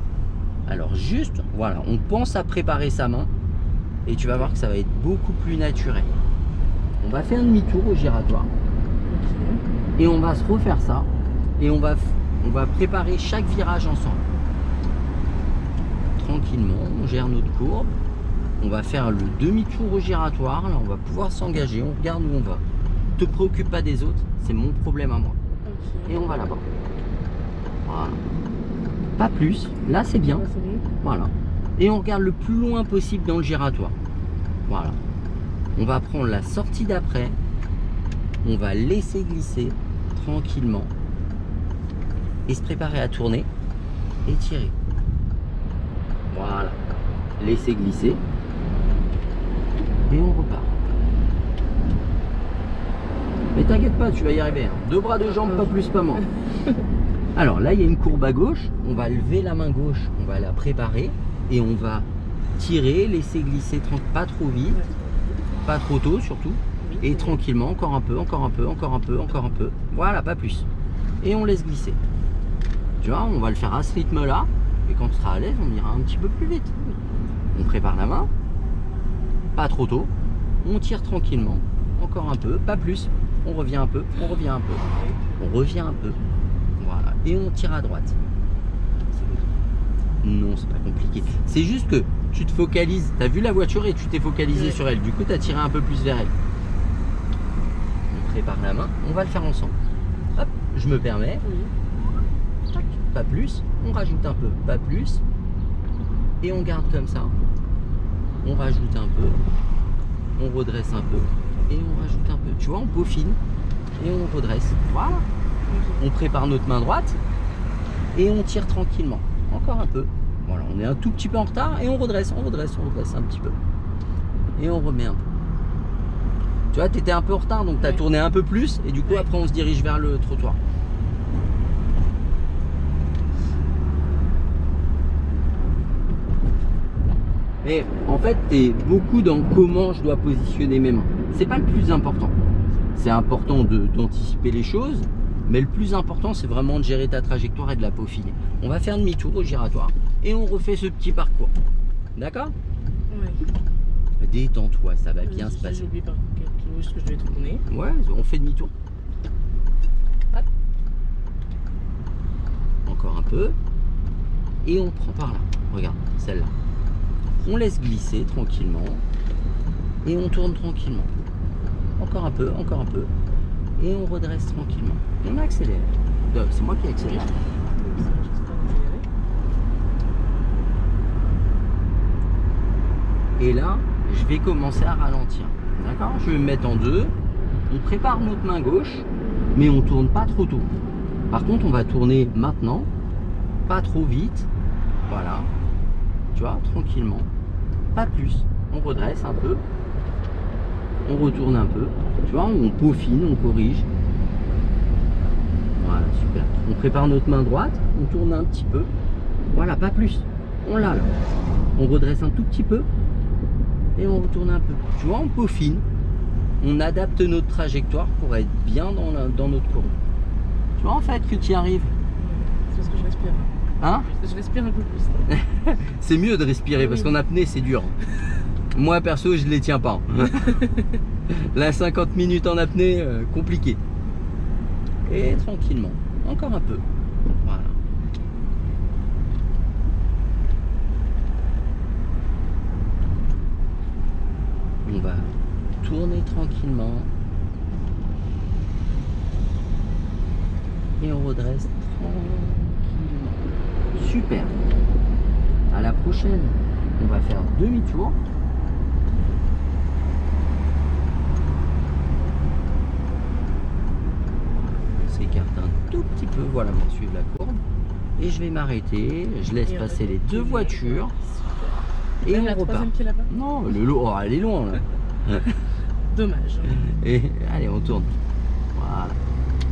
Alors juste, voilà, on pense à préparer sa main. Et tu vas voir que ça va être beaucoup plus naturel. On va faire un demi-tour au giratoire. Et on va se refaire ça. Et on va préparer chaque virage ensemble. Tranquillement, on gère notre courbe. On va faire le demi-tour au giratoire. Là, on va pouvoir s'engager. On regarde où on va. Ne te préoccupe pas des autres. C'est mon problème à moi. Et on va là-bas. Voilà. Pas plus. Là, c'est bien. Voilà. Et on regarde le plus loin possible dans le giratoire. Voilà. On va prendre la sortie d'après. On va laisser glisser tranquillement. Et se préparer à tourner. Et tirer. Voilà. Laisser glisser. Et on repart. Mais t'inquiète pas, tu vas y arriver. Hein. 2 bras, 2 jambes, pas plus, pas moins. Alors là, il y a une courbe à gauche. On va lever la main gauche. On va la préparer. Et on va tirer, laisser glisser pas trop vite. Pas trop tôt surtout. Et tranquillement, encore un peu, encore un peu, encore un peu, encore un peu. Voilà, pas plus. Et on laisse glisser. Tu vois, on va le faire à ce rythme-là. Et quand tu seras à l'aise, on ira un petit peu plus vite. On prépare la main. Pas trop tôt. On tire tranquillement. Encore un peu, pas plus. On revient un peu, on revient un peu. On revient un peu. Voilà. Et on tire à droite. Non, c'est pas compliqué. C'est juste que tu te focalises. Tu as vu la voiture et tu t'es focalisé sur elle. Du coup, tu as tiré un peu plus vers elle. On prépare la main. On va le faire ensemble. Hop, je me permets. Tac, pas plus. On rajoute un peu, pas plus. Et on garde comme ça. On rajoute un peu. On redresse un peu. Et on rajoute un peu. Tu vois, on peaufine. Et on redresse. Voilà. On prépare notre main droite. Et on tire tranquillement. Encore un peu. Voilà, on est un tout petit peu en retard. Et on redresse, on redresse, on redresse un petit peu. Et on remet un peu. Tu vois, tu étais un peu en retard. Donc tu as tourné un peu plus. Et du coup, après, on se dirige vers le trottoir. Mais en fait, tu es beaucoup dans comment je dois positionner mes mains. C'est pas le plus important. C'est important d'anticiper les choses, mais le plus important, c'est vraiment de gérer ta trajectoire et de la peaufiner. On va faire demi-tour au giratoire et on refait ce petit parcours. D'accord? Oui. Détends-toi, ça va bien se passer. J'ai oublié par où est-ce que je vais tourner. Ouais, on fait demi-tour. Hop. Encore un peu. Et on prend par là. Regarde, celle-là. On laisse glisser tranquillement et on tourne tranquillement. Encore un peu, encore un peu. Et on redresse tranquillement. On accélère. C'est moi qui accélère. Et là, je vais commencer à ralentir. D'accord? Je vais me mettre en deux. On prépare notre main gauche, mais on tourne pas trop tôt. Par contre, on va tourner maintenant, pas trop vite. Voilà. Tu vois, tranquillement. Pas plus. On redresse un peu. On retourne un peu. Tu vois, on peaufine, on corrige. Voilà, super. On prépare notre main droite. On tourne un petit peu. Voilà, pas plus. On l'a là. On redresse un tout petit peu. Et on retourne un peu. Tu vois, on peaufine. On adapte notre trajectoire pour être bien dans notre courbe. Tu vois, en fait, que tu y arrives. C'est parce que je respire. Hein? Je respire un peu plus. C'est mieux de respirer parce qu'en apnée c'est dur. Moi perso je les tiens pas. Là 50 minutes en apnée, compliqué. Et tranquillement, encore un peu. Voilà. tranquillement. Et on redresse tranquillement. Super. À la prochaine, on va faire demi-tour. On s'écarte un tout petit peu, voilà, pour suivre la courbe. Et je vais m'arrêter, je laisse passer les deux voitures. Et Même on la repart. troisième qui est là-bas. Non, oh, elle est loin là. Dommage. Et allez, on tourne. Voilà.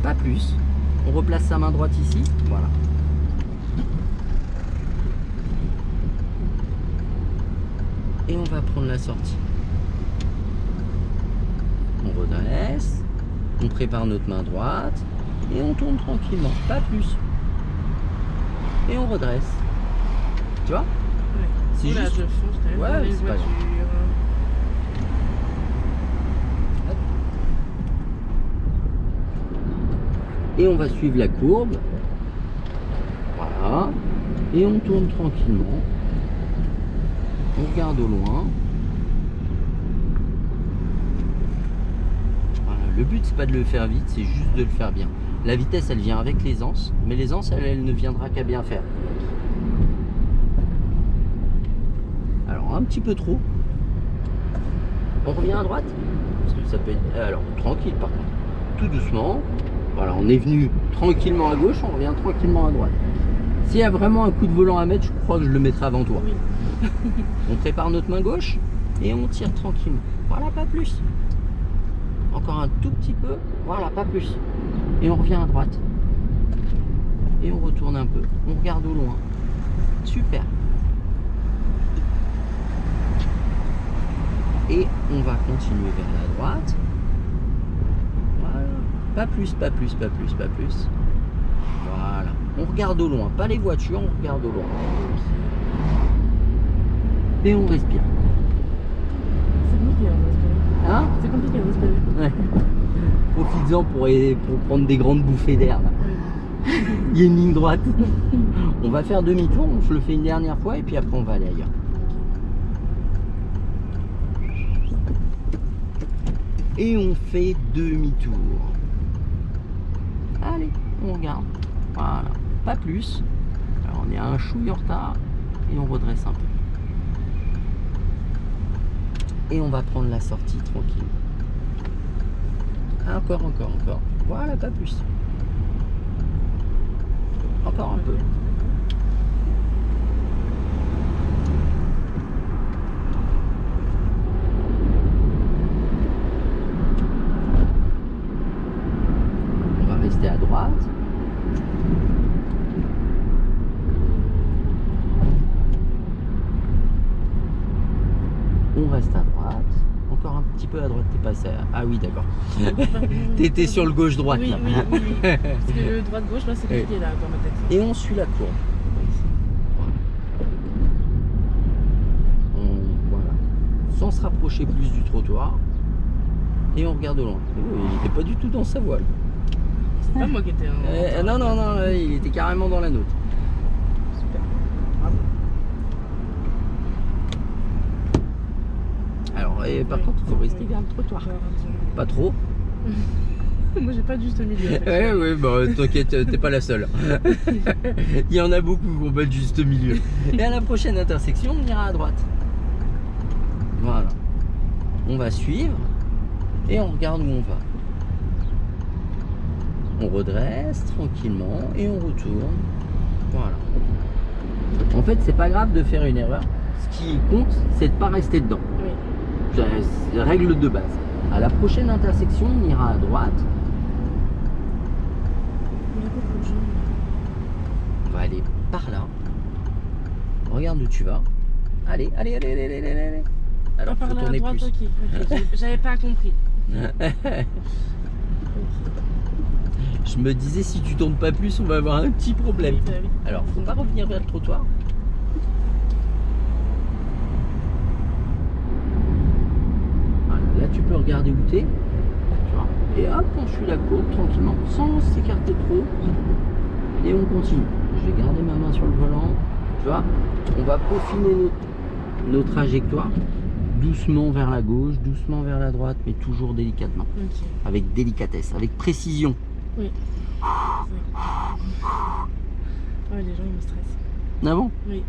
Pas plus. On replace sa main droite ici. Voilà. Et on va prendre la sortie. On redresse. On prépare notre main droite. Et on tourne tranquillement. Pas plus. Et on redresse. Tu vois? Ouais. C'est Oula, juste. je fonce quand même Ouais, dans les c'est pas grave. voitures. Et on va suivre la courbe. Voilà. Et on tourne tranquillement. On regarde au loin. Voilà. Le but, c'est pas de le faire vite, c'est juste de le faire bien. La vitesse, elle vient avec l'aisance, mais l'aisance, elle ne viendra qu'à bien faire. Alors, un petit peu trop. On revient à droite. Parce que ça peut être... Alors, tranquille par contre. Tout doucement. Voilà, on est venu tranquillement à gauche, on revient tranquillement à droite. S'il y a vraiment un coup de volant à mettre, je crois que je le mettrai avant toi. Oui. On prépare notre main gauche et on tire tranquillement. Voilà, pas plus. Encore un tout petit peu. Voilà, pas plus. Et on revient à droite. Et on retourne un peu. On regarde au loin. Super. Et on va continuer vers la droite. Voilà. Pas plus, pas plus, pas plus, pas plus. Voilà. On regarde au loin. Pas les voitures, on regarde au loin. Et on respire. C'est compliqué de respirer. Hein? C'est compliqué de respirer. Ouais. Profites-en pour prendre des grandes bouffées d'air. là. Il y a une ligne droite. On va faire demi-tour, on se le fait une dernière fois et puis après on va aller ailleurs. Et on fait demi-tour. Allez, on regarde. Voilà, pas plus. Alors on est à un chouille en retard et on redresse un peu. Et on va prendre la sortie tranquille. Encore, encore, encore. Voilà, pas plus. Encore un peu. On va rester à droite. On reste à droite. Encore un petit peu à droite. T'es passé à... Ah oui, d'accord. T'étais sur le gauche-droite Oui, là. oui, oui, oui. Parce que le droite-gauche, là, c'est compliqué là, dans ma tête. Et on suit la courbe. Voilà. Sans se rapprocher plus du trottoir. Et on regarde au loin. Oh, il n'était pas du tout dans sa voile. C'est pas moi qui étais en... Non, non, non, il était carrément dans la nôtre. Super. Bravo. Alors, par contre, il faut rester vers le trottoir. Pas trop. Moi, j'ai pas de juste milieu. en fait. Ouais, ouais, bah t'inquiète, t'es pas la seule. Il y en a beaucoup qui ont pas de juste milieu. Et à la prochaine intersection, on ira à droite. Voilà. On va suivre et on regarde où on va. On redresse tranquillement et on retourne. Voilà. En fait, c'est pas grave de faire une erreur. Ce qui compte, c'est de pas rester dedans. Oui. C'est la règle de base. À la prochaine intersection, on ira à droite. Il y a beaucoup de gens. On va aller par là. Regarde où tu vas. Allez, allez, allez, allez, allez, allez. Alors, Par faut là à tourner droite, plus. ok. J'avais pas compris. Je me disais, si tu tournes pas plus, on va avoir un petit problème. Oui, bah oui. Alors, faut pas revenir vers le trottoir. Voilà, là, tu peux regarder où t'es. Tu vois. Et hop, on suit la courbe tranquillement, sans s'écarter trop. Et on continue. Je vais garder ma main sur le volant. Tu vois, on va peaufiner nos trajectoires doucement vers la gauche, doucement vers la droite, mais toujours délicatement. Ok. Avec délicatesse, avec précision. Oui. Ouais, les gens ils me stressent. Ah bon? Oui.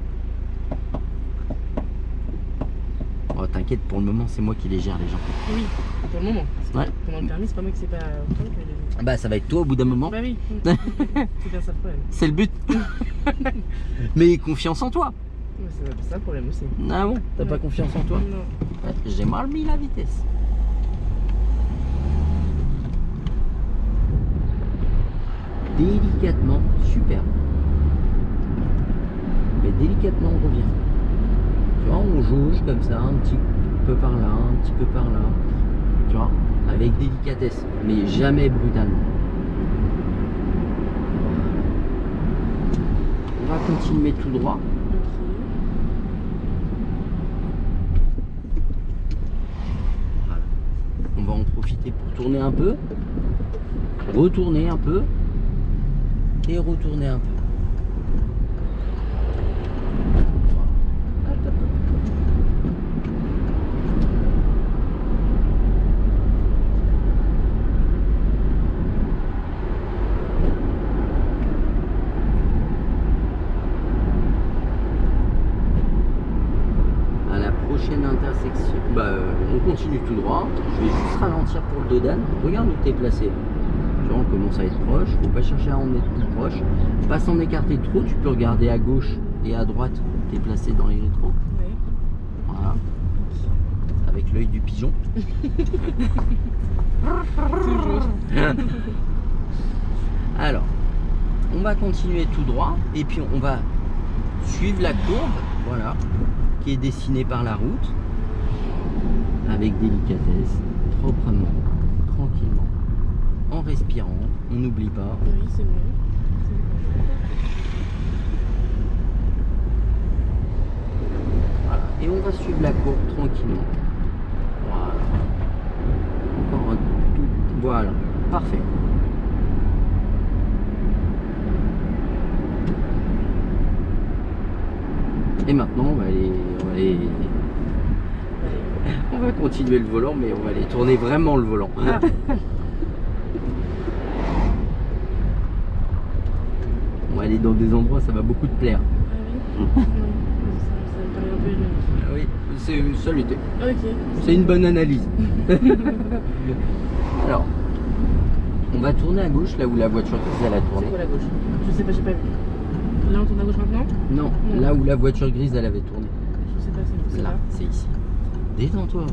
Oh, t'inquiète, pour le moment, c'est moi qui les gère, les gens. Oui, pour le moment. Ouais. Pendant le permis, c'est pas moi qui sais pas autant que les... Bah, ça va être toi au bout d'un moment. Bah oui. C'est bien ça le problème. C'est le but. Mais confiance en toi. Ouais, c'est ça le problème aussi. Ah bon? T'as pas Ouais. confiance en toi? Non. Ouais, j'ai mal mis la vitesse. Délicatement, super. Mais délicatement, on revient. Tu vois, on jauge comme ça, un petit peu par là, un petit peu par là. Tu vois, avec délicatesse, mais jamais brutalement. On va continuer tout droit. Ok. Voilà. On va en profiter pour tourner un peu, retourner un peu et retourner un peu. Voilà. Hop, hop, hop. À la prochaine intersection, on continue tout droit. Je vais juste ralentir pour le dodan. Regarde où tu es placé. Tu vois, on commence à être proche. Faut pas chercher à en être plus proche. Pas s'en écarter trop. Tu peux regarder à gauche et à droite où tu es placé dans les rétros. Oui. Voilà. Avec l'œil du pigeon. Toujours. Alors, on va continuer tout droit et puis on va suivre la courbe, voilà, qui est dessinée par la route, avec délicatesse, proprement, tranquillement, en respirant, on n'oublie pas. Oui, c'est mieux. C'est mieux. Voilà. Et on va suivre la courbe tranquillement. Voilà. Encore un tout. Voilà. Parfait. Et maintenant, on va continuer le volant, mais on va aller tourner vraiment le volant. Ah. On va aller dans des endroits, ça va beaucoup te plaire. Ah oui. Non. Ça me paraît un peu éloigné. Ah oui, c'est saluté. Ok. C'est une bonne analyse. Alors, on va tourner à gauche, là où la voiture grise elle a tourné. C'est quoi la gauche? Je sais pas, j'ai pas vu. Là on tourne à gauche maintenant? Non, Non. là où la voiture grise elle avait tourné. Je sais pas, c'est Là, là. c'est ici. Détends-toi.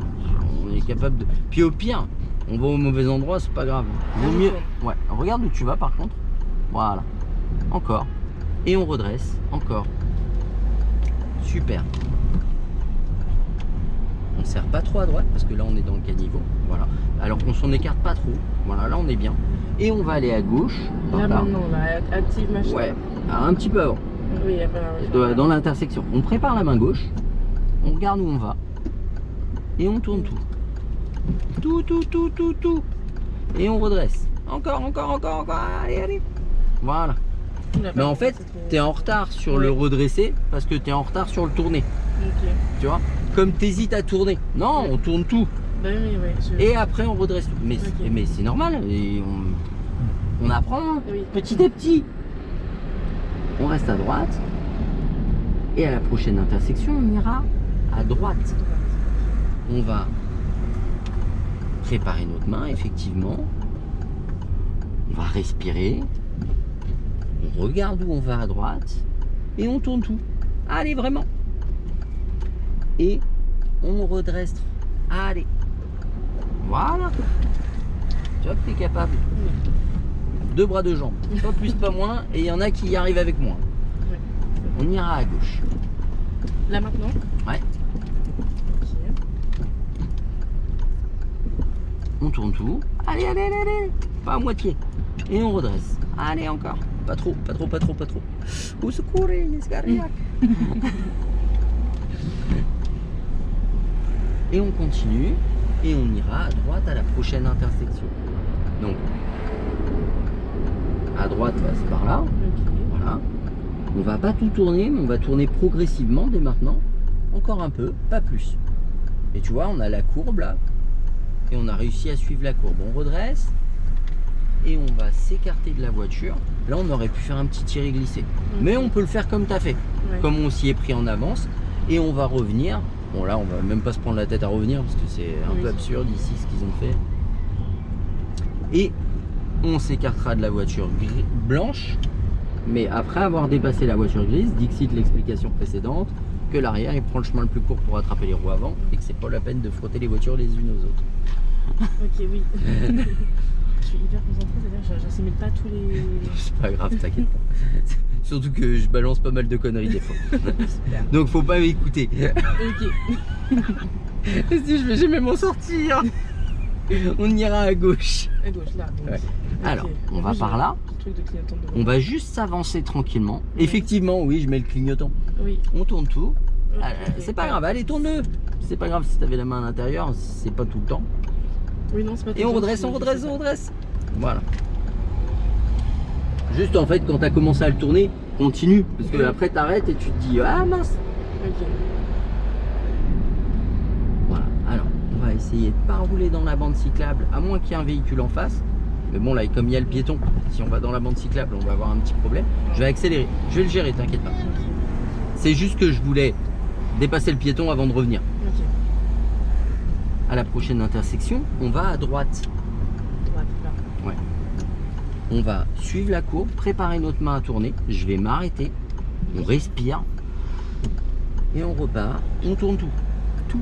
On est capable de. Puis au pire, on va au mauvais endroit, c'est pas grave. Vaut je mieux. tourne. Ouais. Regarde où tu vas par contre. Voilà. Encore. Et on redresse. Encore. Super. On ne serre pas trop à droite parce que là on est dans le caniveau. Voilà. Alors qu'on s'en écarte pas trop. Voilà, là on est bien. Et on va aller à gauche. par Là là. maintenant, là, active machin. Ouais. Un petit peu avant. Oui, il y a pas Dans l'intersection. On prépare la main gauche. On regarde où on va. Et on tourne tout. Tout. Et on redresse. Encore. Allez. Voilà. Mais en fait, tu es en retard sur le redresser parce que tu es en retard sur le tourner. Ok. Tu vois? Comme tu hésites à tourner. Non, on tourne tout. Bah oui, ouais. Et après, on redresse tout. Mais, Ok. mais c'est normal. Et on apprend Oui. petit à petit. On reste à droite. Et à la prochaine intersection, on ira à droite. On va préparer notre main, effectivement. On va respirer. On regarde où on va à droite. Et on tourne tout. Allez, vraiment. Et on redresse. Allez. Voilà. Tu vois que tu es capable. Deux bras, deux jambes. Pas plus, pas moins. Et il y en a qui y arrivent avec moi. Ouais. On ira à gauche. Là maintenant? Ouais. Ok. On tourne tout. Allez. Pas à moitié. Et on redresse. Allez, encore. Pas trop. Au secours, Nesgariac. Et on continue. Et on ira à droite à la prochaine intersection. Donc, à droite, c'est par là. Ok. Voilà. On va pas tout tourner, mais on va tourner progressivement dès maintenant. Encore un peu, pas plus. Et tu vois, on a la courbe là. Et on a réussi à suivre la courbe. On redresse. Et on va s'écarter de la voiture. Là, on aurait pu faire un petit tiré glissé. Mais on peut le faire comme tu as fait. Ouais. Comme on s'y est pris en avance. Et on va revenir. Bon, là, on va même pas se prendre la tête à revenir parce que c'est un peu absurde ici ce qu'ils ont fait. Et on s'écartera de la voiture blanche. Mais après avoir dépassé la voiture grise, Dixit l'explication précédente, que l'arrière il prend le chemin le plus court pour attraper les roues avant et que c'est pas la peine de frotter les voitures les unes aux autres. Ok, oui. Je suis hyper concentrée, c'est-à-dire que j'assimile pas tous les... C'est pas grave, t'inquiète pas. Surtout que je balance pas mal de conneries des fois. Donc faut pas m'écouter. Ok. Si je vais jamais m'en sortir. On ira à gauche. À gauche, là. Donc. Ouais. Ok. Alors, on En va plus, par j'ai là. un truc de clignotant devant. On va juste s'avancer tranquillement. Ouais. Effectivement, oui, je mets le clignotant. Oui. On tourne tout. Ok, C'est pas grave, allez, tourne-le. C'est pas grave si t'avais la main à l'intérieur, c'est pas tout le temps. Oui, non, c'est pas tout Et le on temps, redresse, sinon on je redresse, sais on pas. redresse. Voilà. Juste en fait, quand t'as commencé à le tourner, continue. Parce que après t'arrêtes et tu te dis, ah mince. Ok. Voilà. Alors, on va essayer de pas rouler dans la bande cyclable, à moins qu'il y ait un véhicule en face. Mais bon, là, comme il y a le piéton, si on va dans la bande cyclable, on va avoir un petit problème. Je vais accélérer. Je vais le gérer, t'inquiète pas. Ok. C'est juste que je voulais dépasser le piéton avant de revenir. Ok. À la prochaine intersection, on va à droite. Droite, là. Ouais. On va suivre la courbe, préparer notre main à tourner. Je vais m'arrêter. On respire. Et on repart. On tourne tout. Tout.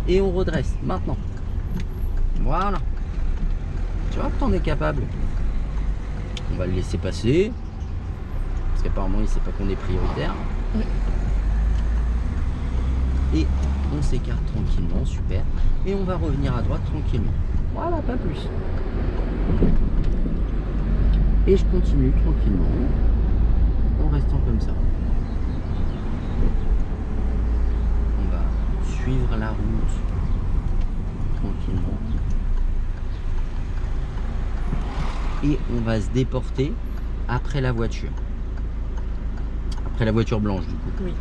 Et on redresse. Maintenant. Voilà. Tu vois que t'en es capable. On va le laisser passer. Parce qu'apparemment, il sait pas qu'on est prioritaire. Ouais. Et on s'écarte tranquillement. Super. Et on va revenir à droite tranquillement. Voilà, pas plus. Et je continue tranquillement en restant comme ça. On va suivre la route tranquillement. Et on va se déporter après la voiture. Après la voiture blanche du coup. Oui.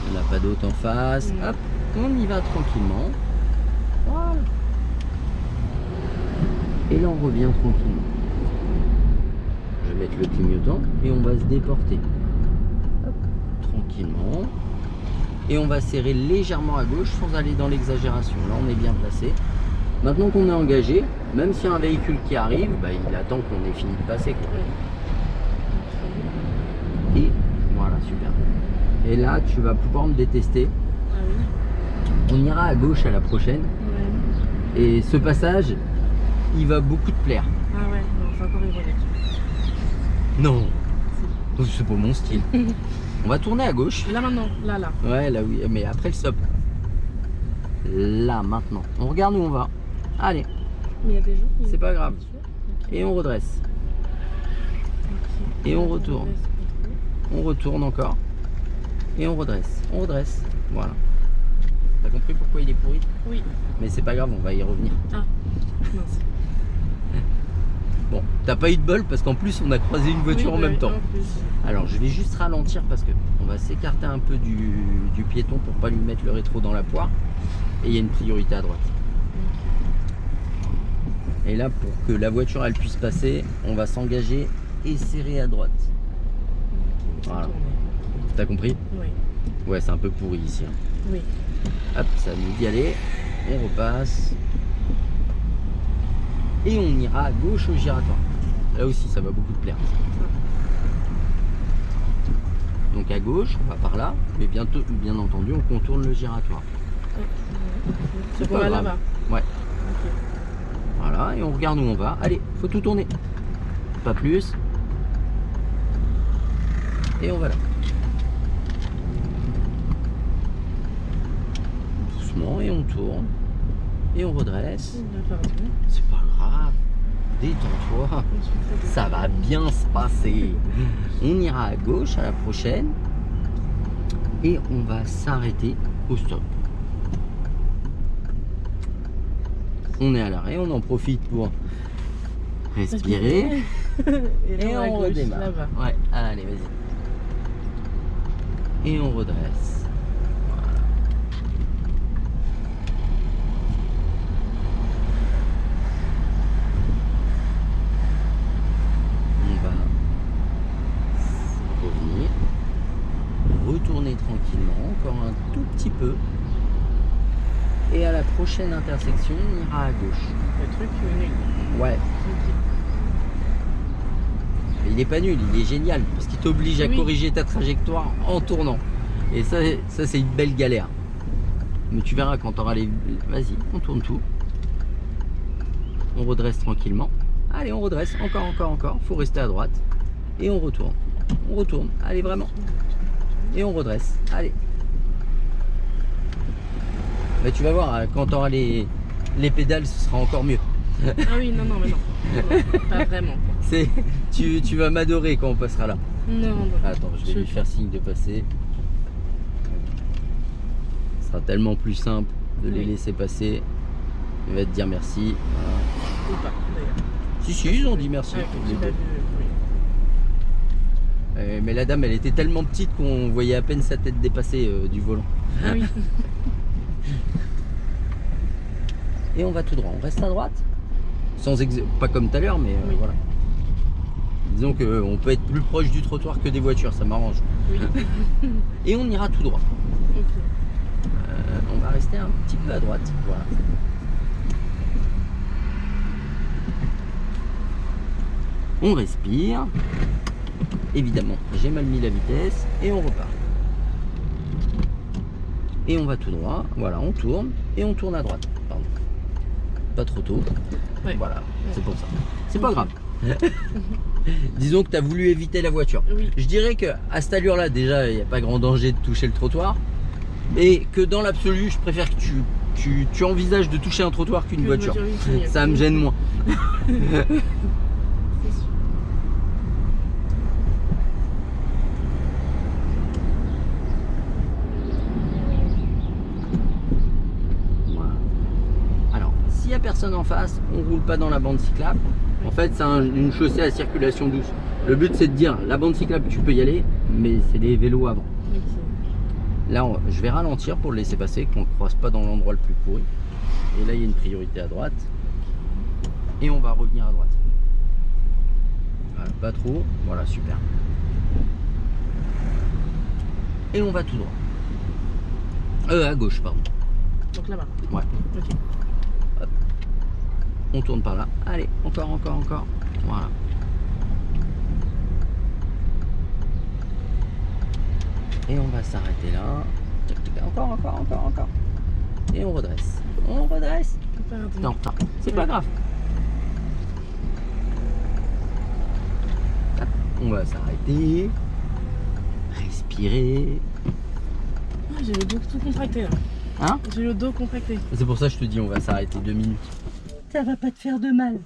On n'a pas d'autre en face. Mm. Hop, on y va tranquillement. Voilà. Et là on revient tranquillement. Je vais mettre le clignotant et on va se déporter. Hop, tranquillement. Et on va serrer légèrement à gauche sans aller dans l'exagération. Là on est bien placé. Maintenant qu'on est engagé, même s'il y a un véhicule qui arrive, bah, il attend qu'on ait fini de passer, quoi. Oui. Et voilà, super. Et là tu vas pouvoir me détester. Ah oui. On ira à gauche à la prochaine. Ouais. Et ce passage, il va beaucoup te plaire. Ah ouais, non, je vais encore y revenir. Non, c'est pas mon style. On va tourner à gauche. Là maintenant, là, là. Ouais, là oui, mais après le stop. Là, maintenant. On regarde où on va. Allez, Mais il y a des gens qui... C'est pas grave. qui suivent. Ok. et on redresse. Ok. Et on retourne. laisse passer. On retourne encore. Et on redresse. On redresse. Voilà. T'as compris pourquoi il est pourri? Oui. Mais c'est pas grave, on va y revenir. Ah, mince. Bon, t'as pas eu de bol parce qu'en plus on a croisé une voiture Oui, en bah même oui, temps. en plus. Alors je vais juste ralentir parce que on va s'écarter un peu du piéton pour pas lui mettre le rétro dans la poire. Et il y a une priorité à droite. Et là pour que la voiture elle puisse passer, on va s'engager et serrer à droite. Ok, Voilà. tourner. T'as compris? Oui. Ouais, c'est un peu pourri ici. Hein. Oui. Hop, ça nous dit aller. On repasse. Et on ira à gauche au giratoire. Là aussi ça va beaucoup te plaire. Donc à gauche, on va par là, mais bientôt, bien entendu, on contourne le giratoire. C'est pas pour aller grave. là-bas. Ouais. Ok. Voilà, et on regarde où on va. Allez, faut tout tourner. Pas plus. Et on va là. Doucement, et on tourne. Et on redresse. C'est pas grave. Détends-toi. Ça va bien se passer. On ira à gauche à la prochaine. Et on va s'arrêter au stop. On est à l'arrêt, on en profite pour respirer. Et là, à on gauche, redémarre. là-bas. Ouais, allez, vas-y. Et on redresse. Voilà. retourner tranquillement, encore un tout petit peu. Et à la prochaine intersection, on ira à gauche. Le truc nul. Ouais. Ok. Mais il est pas nul, il est génial parce qu'il t'oblige à Oui. corriger ta trajectoire en tournant. Et ça c'est une belle galère. Mais tu verras quand tu auras les... Vas-y, on tourne tout. On redresse tranquillement. Allez, on redresse. Encore. Faut rester à droite. Et on retourne. On retourne. Allez, vraiment. Et on redresse. Allez. Mais tu vas voir, quand tu auras les pédales, ce sera encore mieux. Ah oui, non, mais non. Non, pas vraiment. Quoi. Tu vas m'adorer quand on passera là. Non. Attends, je vais lui faire signe de passer. Ce sera tellement plus simple de les laisser passer. Il va te dire merci. Voilà. Ou pas, d'ailleurs. Si, ils ont dit merci. Ouais, les j'ai deux. pas vu, oui. Mais la dame, elle était tellement petite qu'on voyait à peine sa tête dépasser du volant. Ah oui. Et on va tout droit. On reste à droite. Pas comme tout à l'heure, mais Oui. voilà. Disons qu'on peut être plus proche du trottoir que des voitures, ça m'arrange. Oui. Et on ira tout droit. Ok. On va rester un petit peu à droite. Voilà. On respire. Évidemment, j'ai mal mis la vitesse et on repart. Et on va tout droit. Voilà, on tourne et on tourne à droite. Pardon. Pas trop tôt. Ouais. Voilà, c'est pour ça. C'est pas Ok. grave. Disons que tu as voulu éviter la voiture. Oui. Je dirais que à cette allure-là, déjà, il n'y a pas grand danger de toucher le trottoir. Et que dans l'absolu, je préfère que tu envisages de toucher un trottoir qu'une voiture. Oui, c'est mieux. Ça me gêne moins. C'est sûr. Voilà. Alors, s'il n'y a personne en face, on roule pas dans la bande cyclable. En fait, c'est une chaussée à circulation douce. Le but, c'est de dire, la bande cyclable, tu peux y aller, mais c'est les vélos avant. Ok. Là, je vais ralentir pour le laisser passer, qu'on ne croise pas dans l'endroit le plus pourri. Et là, il y a une priorité à droite. Et on va revenir à droite. Voilà, pas trop. Voilà, super. Et on va tout droit. À gauche, pardon. Donc là-bas. Ouais. Ok. On tourne par là. Allez, encore. Voilà. Et on va s'arrêter là. Tac, tac, encore. Et on redresse. Pardon. T'es en retard. C'est pas grave. Hop, on va s'arrêter. Respirer. Ah, j'ai le dos tout contracté là. Hein? J'ai le dos contracté. C'est pour ça que je te dis on va s'arrêter 2 minutes. Ça va pas te faire de mal.